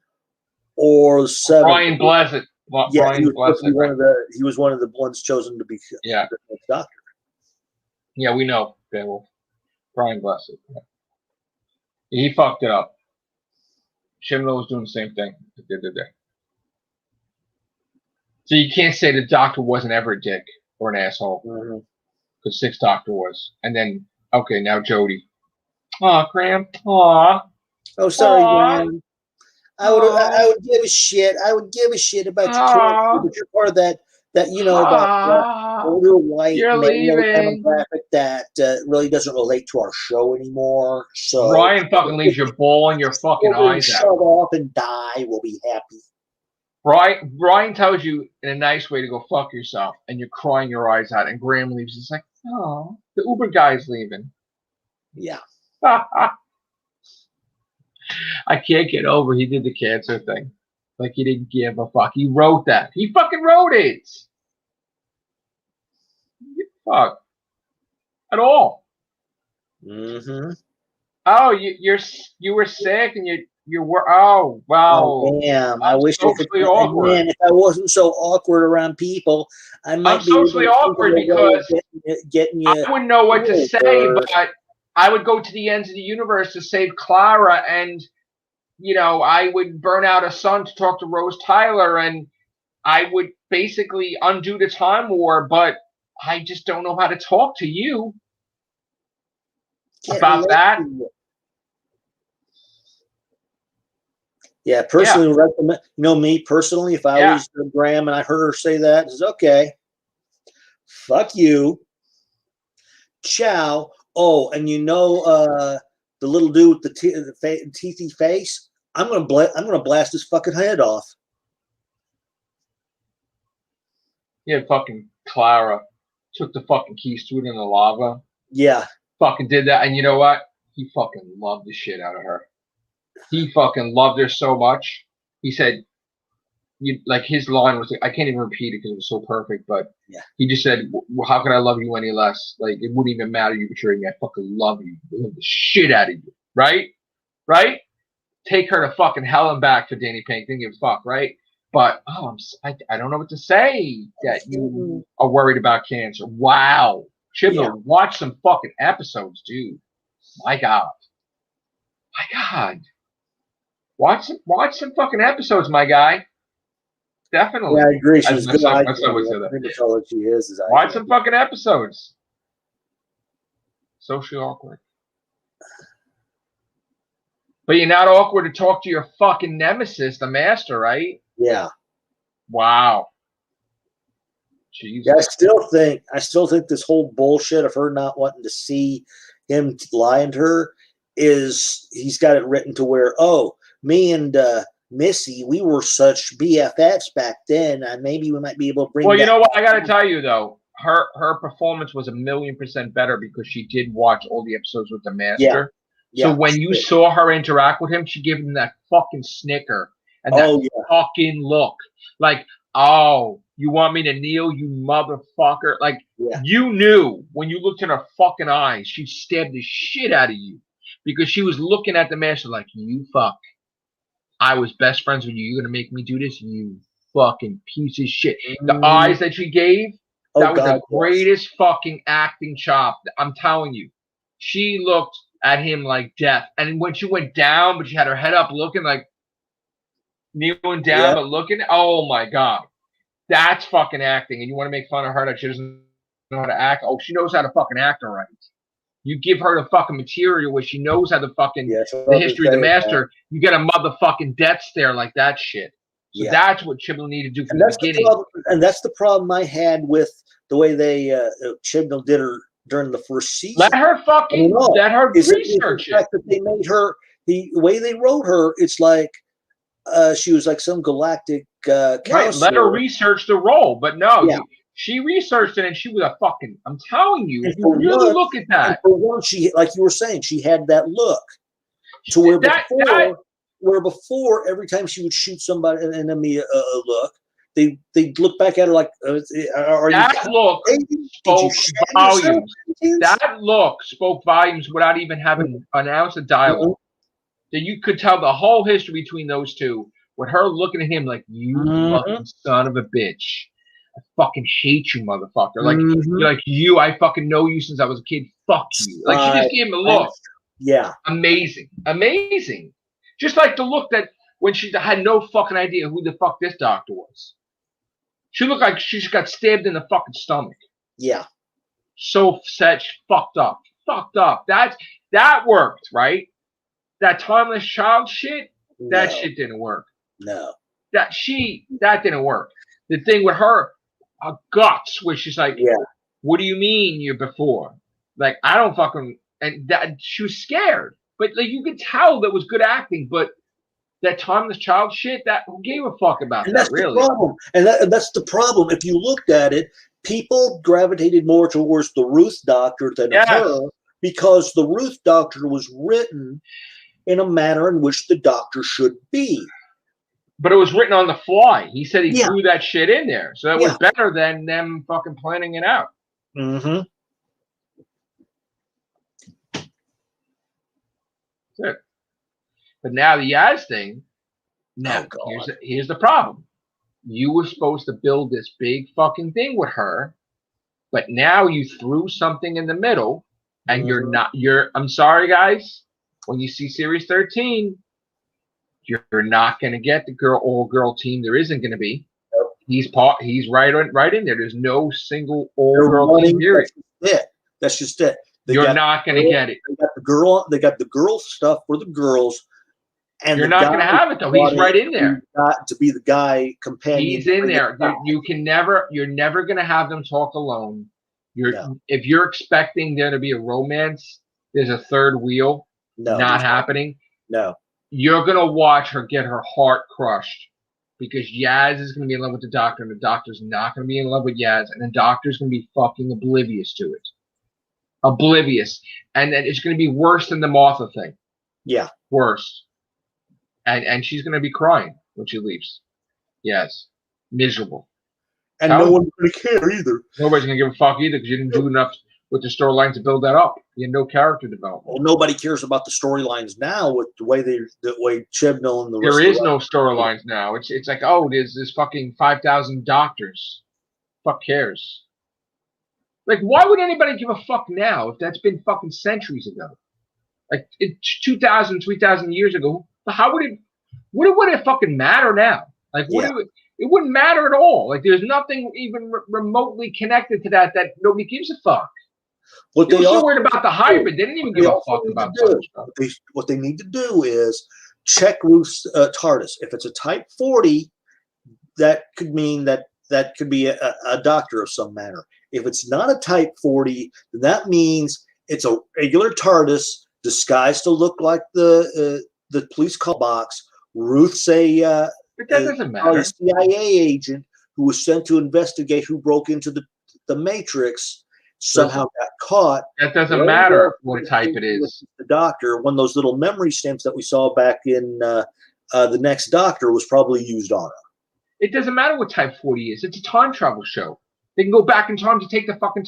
S2: or the 7th.
S1: Brian Blessed.
S2: Brian Blessed. He was one of the ones chosen to be the next Doctor.
S1: Yeah, we know. Brian Blessed. He fucked it up. Chibnall was doing the same thing. So you can't say the Doctor wasn't ever a dick or an asshole. because 6th Doctor was. And then, okay, now Jodie. Aw, Graham. Aw.
S2: Oh, sorry, Graham. I would give a shit. I would give a shit about your character, but you're part of that that older white male demographic that really doesn't relate to our show anymore. So
S1: Ryan fucking leaves your ball in your fucking eyes
S2: shut off and die. We'll be happy.
S1: Ryan tells you in a nice way to go fuck yourself, and you're crying your eyes out, and Graham leaves. It's like, oh, the Uber guy's leaving.
S2: Yeah.
S1: I can't get over he did the cancer thing. Like he didn't give a fuck. He wrote that. He fucking wrote it. Fuck. At all.
S2: Mm-hmm.
S1: Oh, you were sick and you were oh wow.
S2: Oh, damn. I wish
S1: socially awkward.
S2: Man, if I wasn't so awkward around people, I might
S1: I'm socially awkward because
S2: getting you.
S1: I wouldn't know what to say, but I would go to the ends of the universe to save Clara, and I would burn out a sun to talk to Rose Tyler, and I would basically undo the time war, but I just don't know how to talk to you about that.
S2: Yeah, personally, recommend. Me personally, if I was Graham and I heard her say that, it's okay. Fuck you. Ciao. Oh, and the little dude with the teethy face. I'm gonna blast his fucking head off.
S1: Yeah, fucking Clara took the fucking keys to it in the lava.
S2: Yeah.
S1: Fucking did that, and you know what? He fucking loved the shit out of her. He fucking loved her so much. He said, his line was, I can't even repeat it because it was so perfect, but he just said, how can I love you any less? Like, it wouldn't even matter you betraying me. I fucking love you. I love the shit out of you. Right? Right? Take her to fucking hell and back for Danny Pink. Didn't give a fuck, right? But, I don't know what to say that you are worried about cancer. Wow. Chibnall, watch some fucking episodes, dude. My God. My God. Watch some fucking episodes, my guy. Definitely.
S2: Yeah, I agree. She's good.
S1: Watch some fucking episodes. Socially awkward. But you're not awkward to talk to your fucking nemesis, the master, right?
S2: Yeah.
S1: Wow. Jesus.
S2: Yeah, I still think this whole bullshit of her not wanting to see him lying to her is he's got it written to where, me and Missy, we were such BFFs back then, and maybe we might be able to bring.
S1: Well, you know what? I got to tell you though, her performance was 1,000,000% better because she did watch all the episodes with the master. Yeah. So when you saw her interact with him, she gave him that fucking snicker and that fucking look, like, oh, you want me to kneel, you motherfucker? Like, you knew when you looked in her fucking eyes, she stabbed the shit out of you because she was looking at the master like, you fuck. I was best friends with you. You're going to make me do this? You fucking piece of shit. The eyes that she gave, that was the greatest fucking acting chop. I'm telling you. She looked at him like death. And when she went down, but she had her head up looking like kneeling down, but looking, oh my God. That's fucking acting. And you want to make fun of her that she doesn't know how to act? Oh, she knows how to fucking act all right. You give her the fucking material where she knows how to fucking the history of the master. You get a motherfucking death stare like that shit. So that's what Chibnall needed to do from the beginning.
S2: And that's the problem I had with the way they Chibnall did her during the first season.
S1: Let her fucking research it.
S2: That they made her the way they wrote her. It's like she was like some galactic counselor.
S1: Right. Let her research the role, but no. Yeah. She researched it, and she was a fucking. I'm telling you, if you really look at that.
S2: For one, she, like you were saying, she had that look. To where before, every time she would shoot somebody, an enemy, a look, they'd look back at her like,
S1: that look spoke volumes. That look spoke volumes without even having an ounce of dialogue. That you could tell the whole history between those two, with her looking at him like, you fucking son of a bitch. I fucking hate you, motherfucker. Like, you're like, I fucking know you since I was a kid. Fuck you. Like, she just gave him a look.
S2: Yeah.
S1: Amazing. Amazing. Just like the look that when she had no fucking idea who the fuck this doctor was. She looked like she just got stabbed in the fucking stomach.
S2: Yeah.
S1: so such fucked up. That worked, right? That timeless child shit, that shit didn't work.
S2: No.
S1: That didn't work. The thing with her guts, where she's like, what do you mean you're before? Like, I don't fucking, and that she was scared. But like, you could tell that was good acting, but that timeless child shit, that who gave a fuck about
S2: and
S1: that,
S2: that's
S1: really?
S2: The problem. And that's the problem. If you looked at it, people gravitated more towards the Ruth Doctor than her, because the Ruth Doctor was written in a manner in which the Doctor should be.
S1: But it was written on the fly. He said he threw that shit in there. So that was better than them fucking planning it out.
S2: Mm-hmm.
S1: That's it. But now the Yaz thing, now here's the problem. You were supposed to build this big fucking thing with her, but now you threw something in the middle, and I'm sorry, guys, when you see Series 13, you're not going to get the all-girl team. There isn't going to be. Nope. He's right in there. There's no single all-girl team here.
S2: That's just it.
S1: You're not going to get it.
S2: They got the girl stuff for the girls. And
S1: you're not going to have it, though. He's right in there.
S2: To be the guy companion.
S1: He's in there. You're never going to have them talk alone. If you're expecting there to be a romance, there's a third wheel. Not happening.
S2: No.
S1: You're going to watch her get her heart crushed, because Yaz is going to be in love with the Doctor, and the Doctor's not going to be in love with Yaz, and the Doctor's going to be fucking oblivious to it. Oblivious. And then it's going to be worse than the Martha thing.
S2: Yeah.
S1: Worse. And she's going to be crying when she leaves. Yes. Miserable.
S2: And no one's going to care either.
S1: Nobody's going to give a fuck either, because you didn't do enough with the storyline to build that up. You had no character development.
S2: Well, nobody cares about the storylines now with the way Chibnall and the rest
S1: there is no storylines now. It's like, oh, there's fucking 5,000 doctors. Fuck cares. Like, why would anybody give a fuck now if that's been fucking centuries ago? Like, 2,000, 3,000 years ago. How would it fucking matter now? Like, it wouldn't matter at all. Like, there's nothing even remotely connected to that nobody gives a fuck. They were so worried about the hybrid. They didn't even give a fuck about that.
S2: What they need to do is check Ruth's TARDIS. If it's a Type 40, that could mean that could be a doctor of some manner. If it's not a Type 40, then that means it's a regular TARDIS disguised to look like the police call box. Ruth's
S1: but that doesn't matter.
S2: A CIA agent who was sent to investigate who broke into the Matrix. Somehow got caught.
S1: That doesn't matter what type it is.
S2: The Doctor, one of those little memory stamps that we saw back in the Next Doctor, was probably used on her.
S1: It doesn't matter what Type 40 is. It's a time travel show. They can go back in time to take the fucking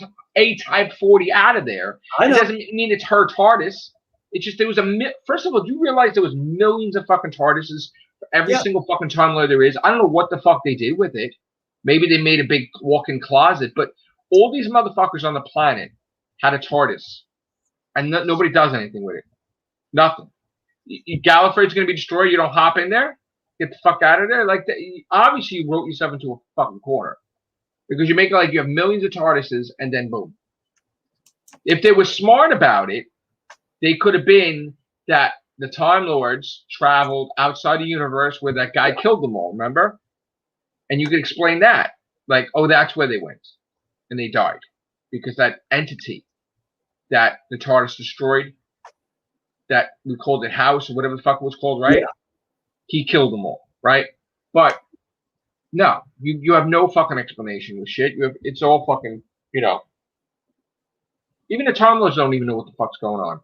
S1: Type 40 out of there. It doesn't mean it's her TARDIS. It's just there was first of all, do you realize there was millions of fucking TARDISes for every single fucking timeline there is? I don't know what the fuck they did with it. Maybe they made a big walk-in closet, but all these motherfuckers on the planet had a TARDIS, and nobody does anything with it. Nothing. Gallifrey's going to be destroyed. You don't hop in there. Get the fuck out of there. Like, obviously, you wrote yourself into a fucking corner, because you make it like you have millions of TARDISes, and then boom. If they were smart about it, they could have been that the Time Lords traveled outside the universe where that guy killed them all. Remember? And you could explain that, like, oh, that's where they went. And they died because that entity that the TARDIS destroyed, that we called it House or whatever the fuck it was called, right? Yeah. He killed them all, right? But no, you have no fucking explanation with shit. It's all fucking, even the Time Lords don't even know what the fuck's going on.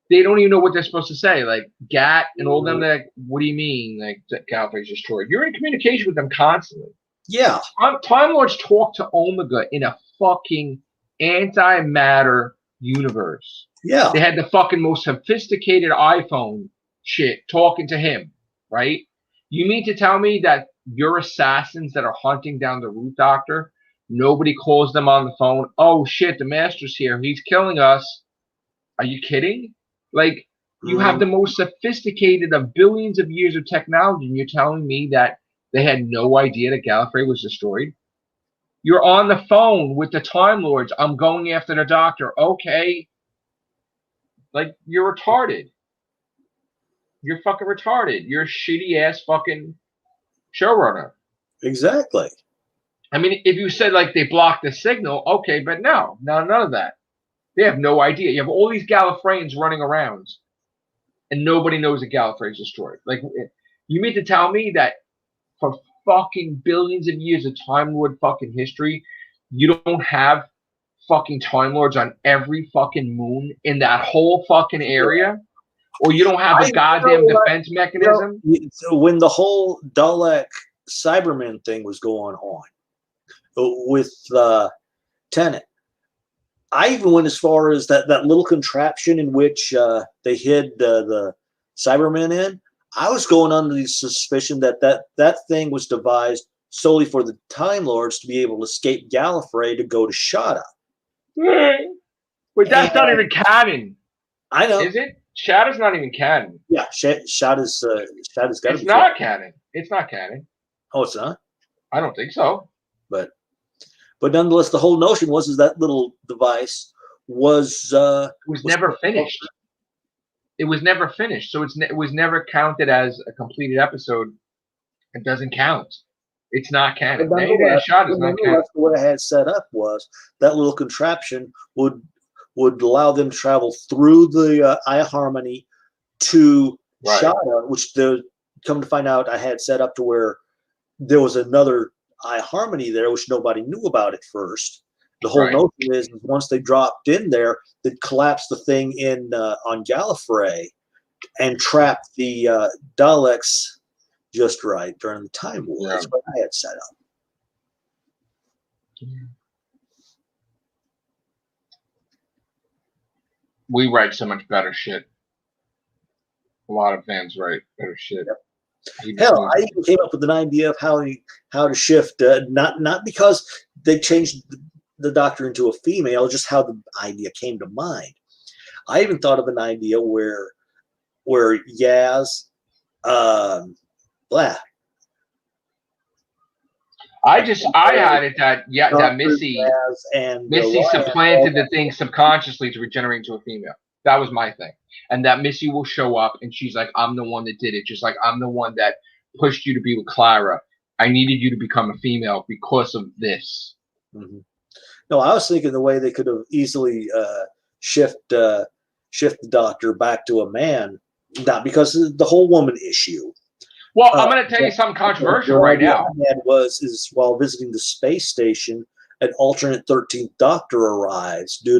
S1: They don't even know what they're supposed to say. Like Gat and all them, they're like, what do you mean? Like Gallifrey's destroyed. You're in communication with them constantly.
S2: Yeah.
S1: Time Lords talk to Omega in a fucking antimatter universe.
S2: Yeah.
S1: They had the fucking most sophisticated iPhone shit talking to him, right? You mean to tell me that your assassins that are hunting down the Root Doctor, nobody calls them on the phone? Oh shit, the Master's here. He's killing us. Are you kidding? Like, you have the most sophisticated of billions of years of technology, and you're telling me that they had no idea that Gallifrey was destroyed? You're on the phone with the Time Lords. I'm going after the Doctor. Okay. Like, you're retarded. You're fucking retarded. You're a shitty ass fucking showrunner.
S2: Exactly.
S1: I mean, if you said like they blocked the signal, okay, but no, none of that. They have no idea. You have all these Gallifreyans running around, and nobody knows that Gallifrey is destroyed. Like, you mean to tell me that for fucking billions of years of Time Lord fucking history, you don't have fucking Time Lords on every fucking moon in that whole fucking area? Or you don't have a goddamn defense mechanism?
S2: When the whole Dalek Cyberman thing was going on with Tennant, I even went as far as that little contraption in which they hid the Cybermen in. I was going under the suspicion that thing was devised solely for the Time Lords to be able to escape Gallifrey to go to Shada.
S1: But that's not even canon.
S2: I know.
S1: Is it? Shada's not even canon.
S2: Yeah, Shada's got to be.
S1: It's not canon. It's not canon.
S2: Oh, it's not?
S1: I don't think so.
S2: But nonetheless, the whole notion was that little device was
S1: never finished. It was never finished, so it was never counted as a completed episode. It doesn't count. It's not canon. Shot is not canon.
S2: What I had set up was that little contraption would allow them to travel through the iHarmony to Shada, which come to find out I had set up to where there was another iHarmony there, which nobody knew about at first. The whole notion is once they dropped in there, they'd collapse the thing in on Gallifrey and trap the Daleks just right during the Time War. That's what I had set up.
S1: We write so much better shit. A lot of fans write better shit.
S2: Yep. Hell, I even came up with an idea of how to shift, not because they changed the Doctor into a female, just how the idea came to mind. I even thought of an idea where Yaz, I
S1: had it that Missy supplanted the thing subconsciously to regenerate into a female. That was my thing. And that Missy will show up and she's like, I'm the one that did it. Just like I'm the one that pushed you to be with Clara. I needed you to become a female because of this.
S2: Mm-hmm. No, I was thinking the way they could have easily shift the Doctor back to a man, not because of the whole woman issue.
S1: Well, I'm going to tell you something controversial right now.
S2: I had is while visiting the space station, an alternate 13th Doctor arrives due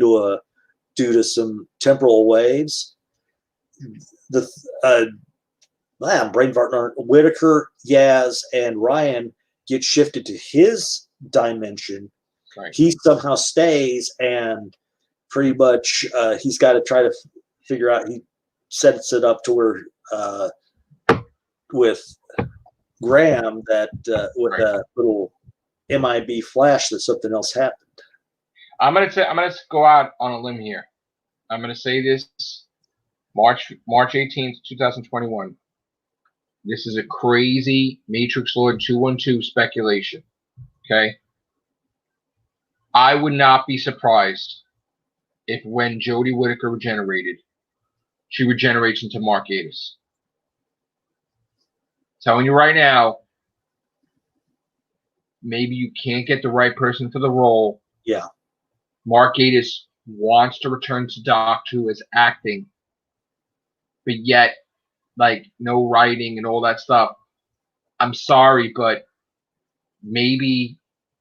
S2: to some temporal waves. Brain partner Whitaker, Yaz, and Ryan get shifted to his dimension.
S1: Right.
S2: He somehow stays, and pretty much he's got to try to figure out. He sets it up to where with Graham that with a little MIB flash that something else happened.
S1: I'm gonna go out on a limb here. I'm gonna say this March 18th, 2021. This is a crazy Matrixlord212 speculation. Okay. I would not be surprised if when Jodie Whittaker regenerated, she regenerates into Mark Gatiss. Telling you right now, maybe you can't get the right person for the role.
S2: Yeah.
S1: Mark Gatiss wants to return to Doctor Who as acting, but yet, like, no writing and all that stuff. I'm sorry, but maybe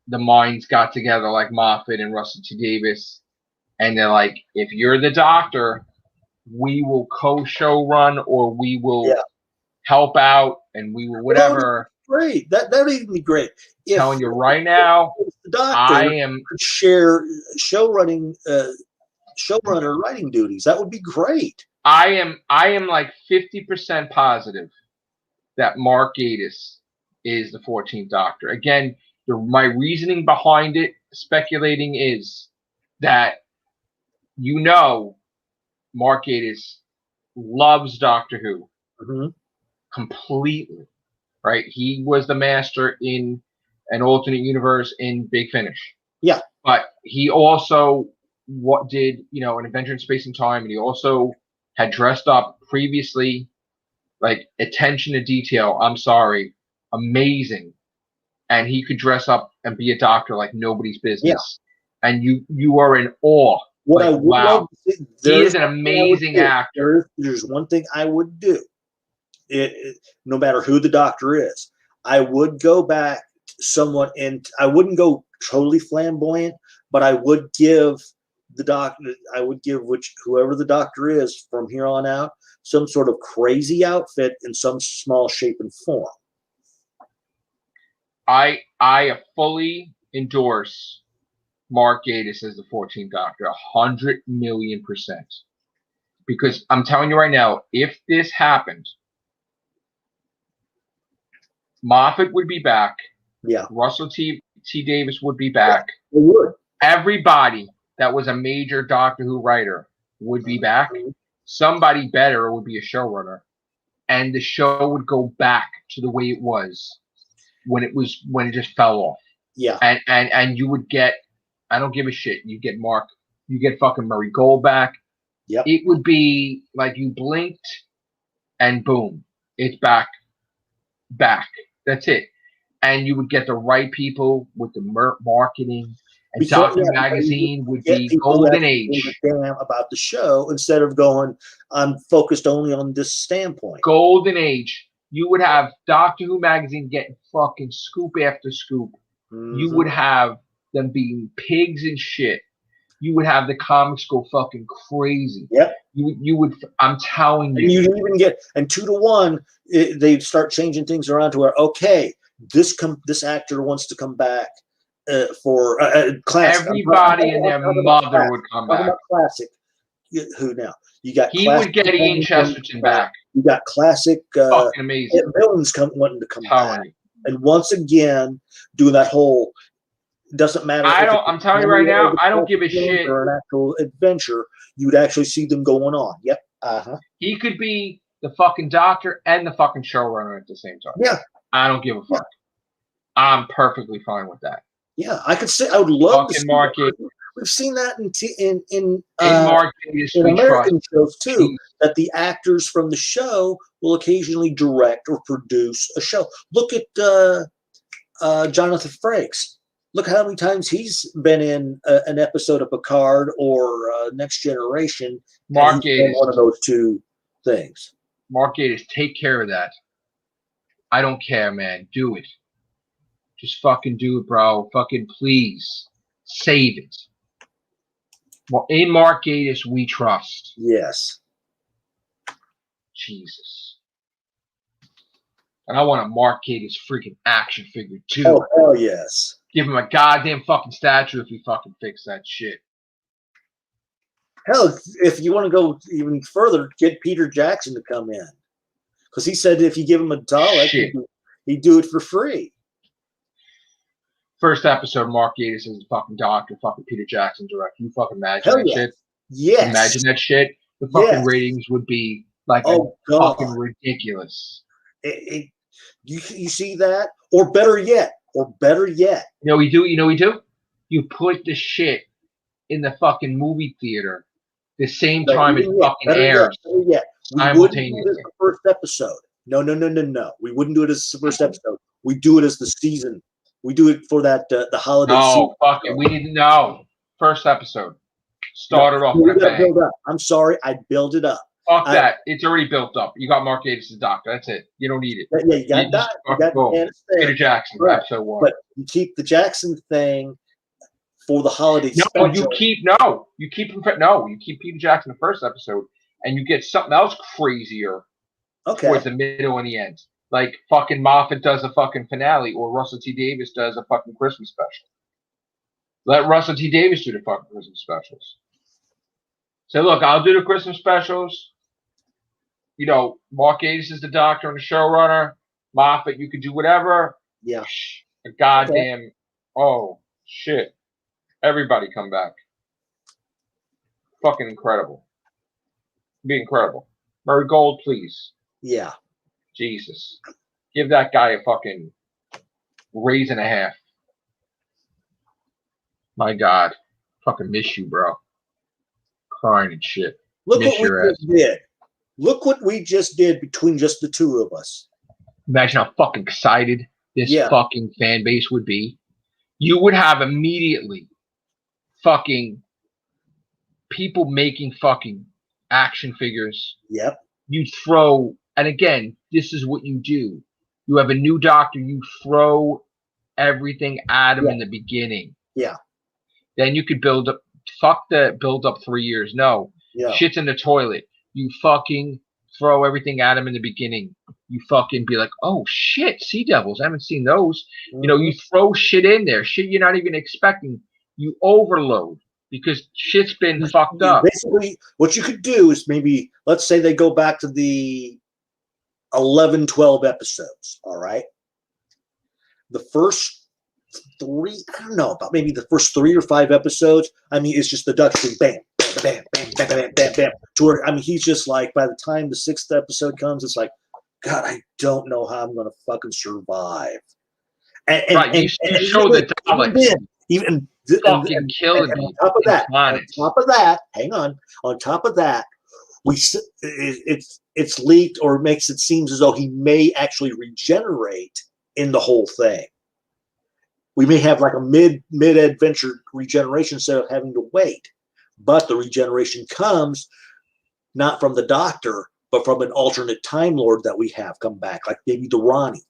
S1: the minds got together like Moffat and Russell T Davies, and they're like, if you're the Doctor, we will co-show run or we will help out and we will whatever.
S2: Great. That would even be great.
S1: Telling you right now,
S2: the Doctor could share showrunner writing duties. That would be great.
S1: I am like 50% positive that Mark Gatiss is the 14th Doctor. Again, my reasoning behind it, speculating, is that Mark Gatiss loves Doctor Who completely, right? He was the master in an alternate universe in Big Finish.
S2: Yeah.
S1: But he also did, an Adventure in Space and Time, and he also had dressed up previously, like attention to detail. I'm sorry, amazing, and he could dress up and be a doctor like nobody's business. Yeah. And you are in awe.
S2: What I would love to see,
S1: he is an amazing actor.
S2: There's one thing I would do. No matter who the doctor is, I would go back somewhat, and I wouldn't go totally flamboyant, but I would give the doctor, whoever the doctor is from here on out, some sort of crazy outfit in some small shape and form.
S1: I fully endorse Mark Gatiss as the 14th Doctor, 100,000,000%. Because I'm telling you right now, if this happened, Moffat would be back.
S2: Yeah.
S1: Russell T. Davies would be back.
S2: Yeah, he would.
S1: Everybody that was a major Doctor Who writer would be back. Somebody better would be a showrunner. And the show would go back to the way it was when it just fell off.
S2: Yeah.
S1: And you would get, I don't give a shit. You get fucking Murray Gold back.
S2: Yep.
S1: It would be like you blinked and boom, it's back. That's it. And you would get the right people with the marketing. And Doctor Magazine would be golden age.
S2: Damn about the show instead of going, I'm focused only on this standpoint.
S1: Golden age. You would have Doctor Who Magazine getting fucking scoop after scoop. Mm-hmm. You would have them being pigs and shit. You would have the comics go fucking crazy.
S2: Yep.
S1: You would. I'm telling you.
S2: And you even get, and 2 to 1, they start changing things around to where, okay, this actor wants to come back for classic.
S1: Everybody and their mother would come back.
S2: Classic. Who now? You got.
S1: He would get Ian Chesterton back.
S2: You got classic.
S1: Fucking amazing.
S2: Villains wanting to come back, and once again doing that whole. Doesn't matter.
S1: I'm telling you right now, I don't give a shit.
S2: Or an actual adventure, you'd actually see them going on. Yep.
S1: He could be the fucking doctor and the fucking showrunner at the same time.
S2: Yeah.
S1: I don't give a fuck. Yeah. I'm perfectly fine with that.
S2: Yeah, I could say I would love to see
S1: that.
S2: We've seen that in
S1: American
S2: shows too. That the actors from the show will occasionally direct or produce a show. Look at Jonathan Frakes. Look how many times he's been in an episode of Picard or Next Generation.
S1: Mark Gatiss,
S2: one of those 2 things.
S1: Mark Gatiss, take care of that. I don't care, man. Do it. Just fucking do it, bro. Fucking please. Save it. Well, in Mark Gatiss, we trust.
S2: Yes.
S1: Jesus. And I want a Mark Gatiss freaking action figure, too.
S2: Oh, hell yes.
S1: Give him a goddamn fucking statue if he fucking fix that shit.
S2: Hell, if you want to go even further, get Peter Jackson to come in. Because he said if you give him a Dalek, he'd do it for free.
S1: First episode, Mark Gatiss is a fucking doctor, fucking Peter Jackson direct. You fucking imagine that shit?
S2: Yes.
S1: Imagine that shit. The fucking ratings would be like fucking ridiculous.
S2: You see that? Or better yet.
S1: You know we do? You put the shit in the fucking movie theater the same time it fucking airs.
S2: Yeah. We wouldn't do it as the first episode. No. We wouldn't do it as the first episode. We do it as the season. We do it for that the holiday season.
S1: No, fuck it. We didn't know. First episode. Started off with a bang.
S2: Build up. I'm sorry, I build it up.
S1: Fuck that. It's already built up. You got Mark Gatiss as doctor. That's it. You don't need it.
S2: Yeah, you got that. You got
S1: Peter Jackson,
S2: right.
S1: Episode 1.
S2: But you keep the Jackson thing for the holiday
S1: special. You keep Peter Jackson the first episode, and you get something else crazier towards the middle and the end. Like fucking Moffat does a fucking finale, or Russell T. Davies does a fucking Christmas special. Let Russell T. Davies do the fucking Christmas specials. Say, look, I'll do the Christmas specials. Mark Gatiss is the doctor and the showrunner. Moffat, you could do whatever.
S2: Yeah.
S1: A goddamn, oh, shit. Everybody come back. Fucking incredible. Be incredible. Murray Gold, please.
S2: Yeah.
S1: Jesus. Give that guy a fucking raise and a half. My God. Fucking miss you, bro. Crying and shit.
S2: Look
S1: miss
S2: what we just did. Look what we just did between just the two of us.
S1: Imagine how fucking excited this fucking fan base would be. You would have immediately fucking people making fucking action figures.
S2: Yep.
S1: You throw, and again, this is what you do. You have a new doctor, you throw everything at him in the beginning.
S2: Yeah.
S1: Then you could build up, fuck the build up 3 years. No.
S2: Yeah.
S1: Shit's in the toilet. You fucking throw everything at him in the beginning. You fucking be like, oh shit, Sea Devils. I haven't seen those. Mm-hmm. You know, you throw shit in there, shit you're not even expecting. You overload because shit's been fucked up.
S2: Basically, what you could do is maybe, let's say they go back to the 11, 12 episodes. All right. The first 3, I don't know, about maybe the first 3 or 5 episodes. I mean, it's just the duck thing, bam, bam, bam, bam, bam, bam, bam. To where, I mean, he's just like, by the time the 6th episode comes, it's like, God, I don't know how I'm going to fucking survive. And
S1: you show the Daleks
S2: even
S1: fucking killing me.
S2: On top of that, hang on. On top of that, it's leaked or makes it seem as though he may actually regenerate in the whole thing. We may have like a mid-adventure regeneration instead of having to wait. But the regeneration comes not from the Doctor, but from an alternate Time Lord that we have come back, like maybe the Ronnie.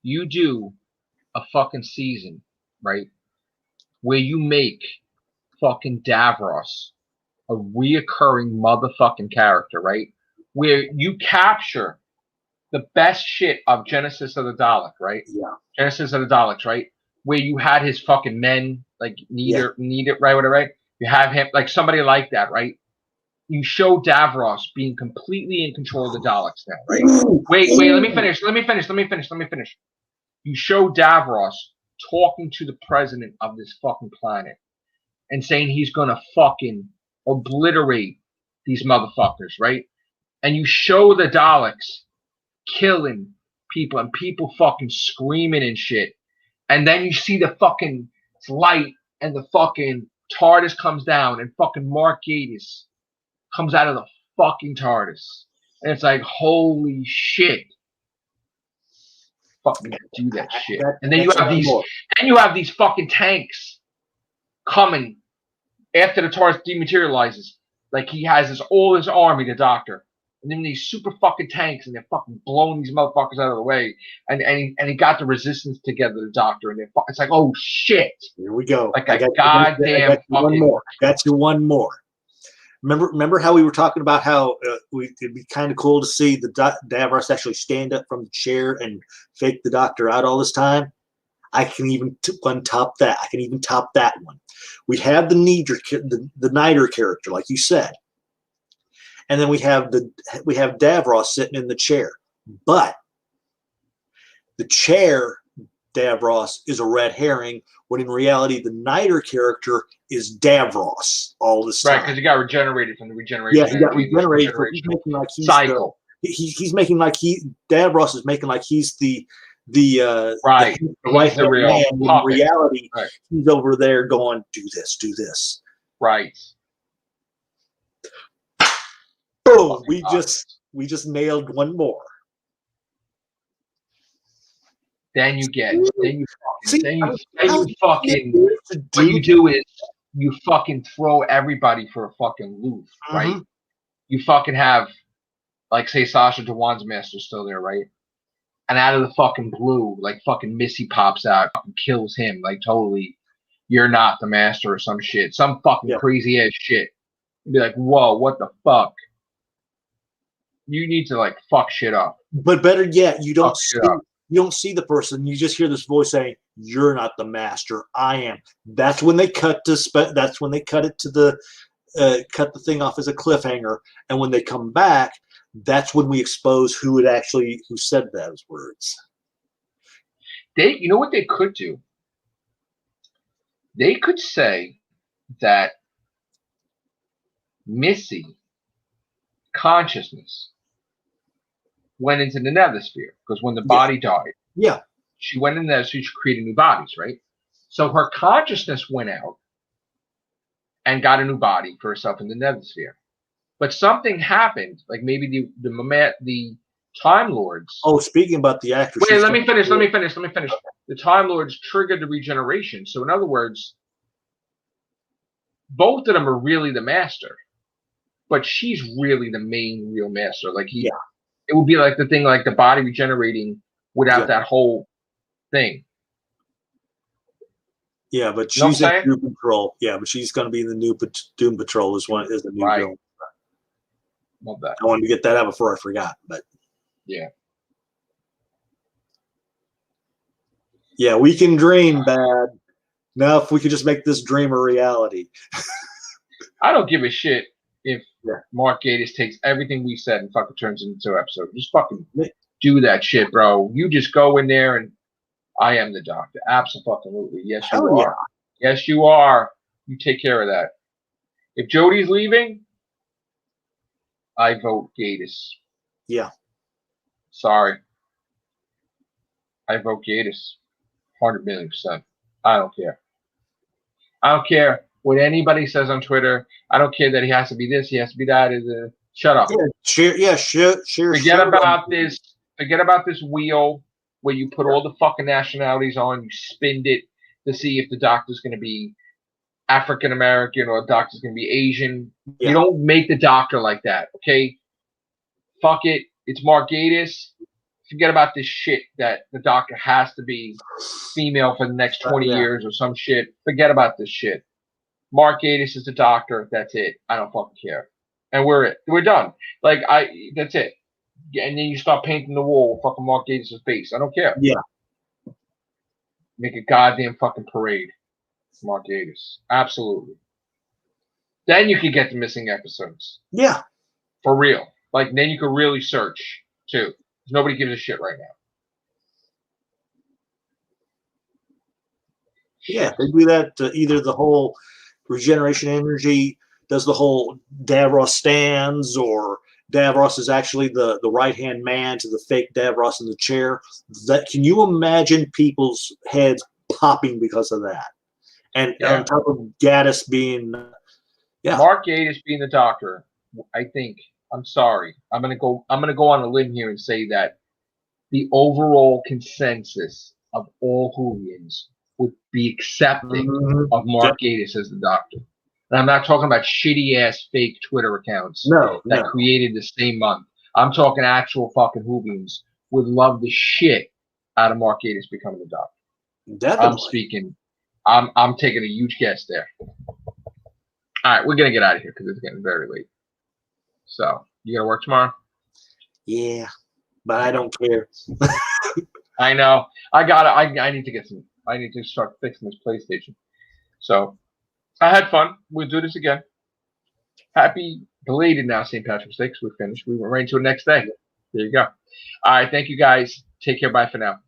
S1: You do a fucking season, right, where you make fucking Davros a reoccurring motherfucking character, right, where you capture the best shit of Genesis of the Dalek, right?
S2: Yeah.
S1: Genesis of the Daleks, right? Where you had his fucking men, like, need it, right, whatever, right? You have him, like, somebody like that, right? You show Davros being completely in control of the Daleks now, right? Wait, let me finish. You show Davros talking to the president of this fucking planet and saying he's gonna fucking obliterate these motherfuckers, right? And you show the Daleks killing people and people fucking screaming and shit. And then you see the fucking light and the fucking TARDIS comes down and fucking Mark Gatiss comes out of the fucking TARDIS. And it's like, holy shit. Fucking do that shit. And then you have these fucking tanks coming after the TARDIS dematerializes. Like he has all his army, the Doctor. And then these super fucking tanks, and they're fucking blowing these motherfuckers out of the way. And he got the resistance together, the Doctor, and it's like, oh shit!
S2: Here we go.
S1: Like a goddamn fucking
S2: one more. Got you one more. Remember how we were talking about how it'd be kind of cool to see the Davros actually stand up from the chair and fake the Doctor out all this time. I can even top that. I can even top that one. We have the Niter character, like you said. And then we have Davros sitting in the chair. But the chair, Davros, is a red herring, when in reality the Niter character is Davros all this time.
S1: Right, because he got regenerated from the regeneration.
S2: Yeah, he got regenerated. He's making like he's
S1: cycle.
S2: He's making like Davros is making like he's the
S1: right
S2: real man. In reality, he's over there going, do this.
S1: Right.
S2: Boom! We just nailed one more.
S1: Then you fucking throw everybody for a fucking loop, right? You fucking have, like, say Sasha Dewan's master still there, right? And out of the fucking blue, like fucking Missy pops out, fucking kills him, like totally, you're not the master or some shit, some fucking crazy ass shit. You'd be like, whoa, what the fuck? You need to like fuck shit up.
S2: But better yet, you don't see the person. You just hear this voice saying, "You're not the master. I am." That's when they cut to. That's when they cut it to the cut the thing off as a cliffhanger. And when they come back, that's when we expose who said those words.
S1: You know what they could do? They could say that Missy consciousness went into the nether sphere because when the body died, She went in there so she created new bodies, right? So her consciousness went out and got a new body for herself in the nether sphere. But something happened, like maybe the Time Lords.
S2: Oh, speaking about the actress.
S1: Wait, let me finish. The Time Lords triggered the regeneration. So in other words, both of them are really the master, but she's really the main real master. Like it would be like the thing, like the body regenerating without that whole thing.
S2: Yeah, but she's in Doom Patrol. Yeah, but she's going to be in the new Doom Patrol is the new villain.
S1: Love that.
S2: I wanted to get that out before I forgot, but
S1: yeah.
S2: Yeah, we can dream, bad. Now, if we could just make this dream a reality.
S1: I don't give a shit if Mark Gatiss takes everything we said and fucking turns it into an episode. Just fucking do that shit, bro. You just go in there and I am the doctor. Absolutely. Yes, you are. Yes, you are. You take care of that. If Jodie's leaving, I vote Gatiss.
S2: Yeah.
S1: Sorry. I vote Gatiss. 100,000,000%. I don't care. I don't care what anybody says on Twitter. I don't care that he has to be this, he has to be that. Shut up.
S2: Forget
S1: about this. Forget about this wheel where you put all the fucking nationalities on. You spin it to see if the doctor's going to be African American or the doctor's going to be Asian. Yeah. You don't make the doctor like that, okay? Fuck it. It's Mark Gatiss. Forget about this shit that the doctor has to be female for the next 20 years or some shit. Forget about this shit. Mark Gatiss is the doctor. That's it. I don't fucking care. And we're done. Like, that's it. And then you start painting the wall with fucking Mark Gatiss' face. I don't care.
S2: Yeah.
S1: Make a goddamn fucking parade. Mark Gatiss. Absolutely. Then you could get the missing episodes.
S2: Yeah.
S1: For real. Like, then you could really search, too. Because nobody gives a shit right now.
S2: Yeah, they do that. Either the whole regeneration energy does the whole Davros stands, or Davros is actually the right-hand man to the fake Davros in the chair. That, can you imagine people's heads popping because of that? And on top of Gatiss being,
S1: Mark Gatiss being the doctor, I think. I'm sorry. I'm gonna go on a limb here and say that the overall consensus of all Whovians would be accepting of Mark Gatiss as the doctor. And I'm not talking about shitty-ass fake Twitter accounts that created the same month. I'm talking actual fucking Whovians would love the shit out of Mark Gatiss becoming the doctor.
S2: Definitely.
S1: I'm taking a huge guess there. All right, we're going to get out of here because it's getting very late. So, you got to work tomorrow?
S2: Yeah, but I don't care.
S1: I know. I need to start fixing this PlayStation. So, I had fun. We'll do this again. Happy belated now, St. Patrick's Day, because we're finished. We went right into the next day. There you go. All right, thank you guys. Take care. Bye for now.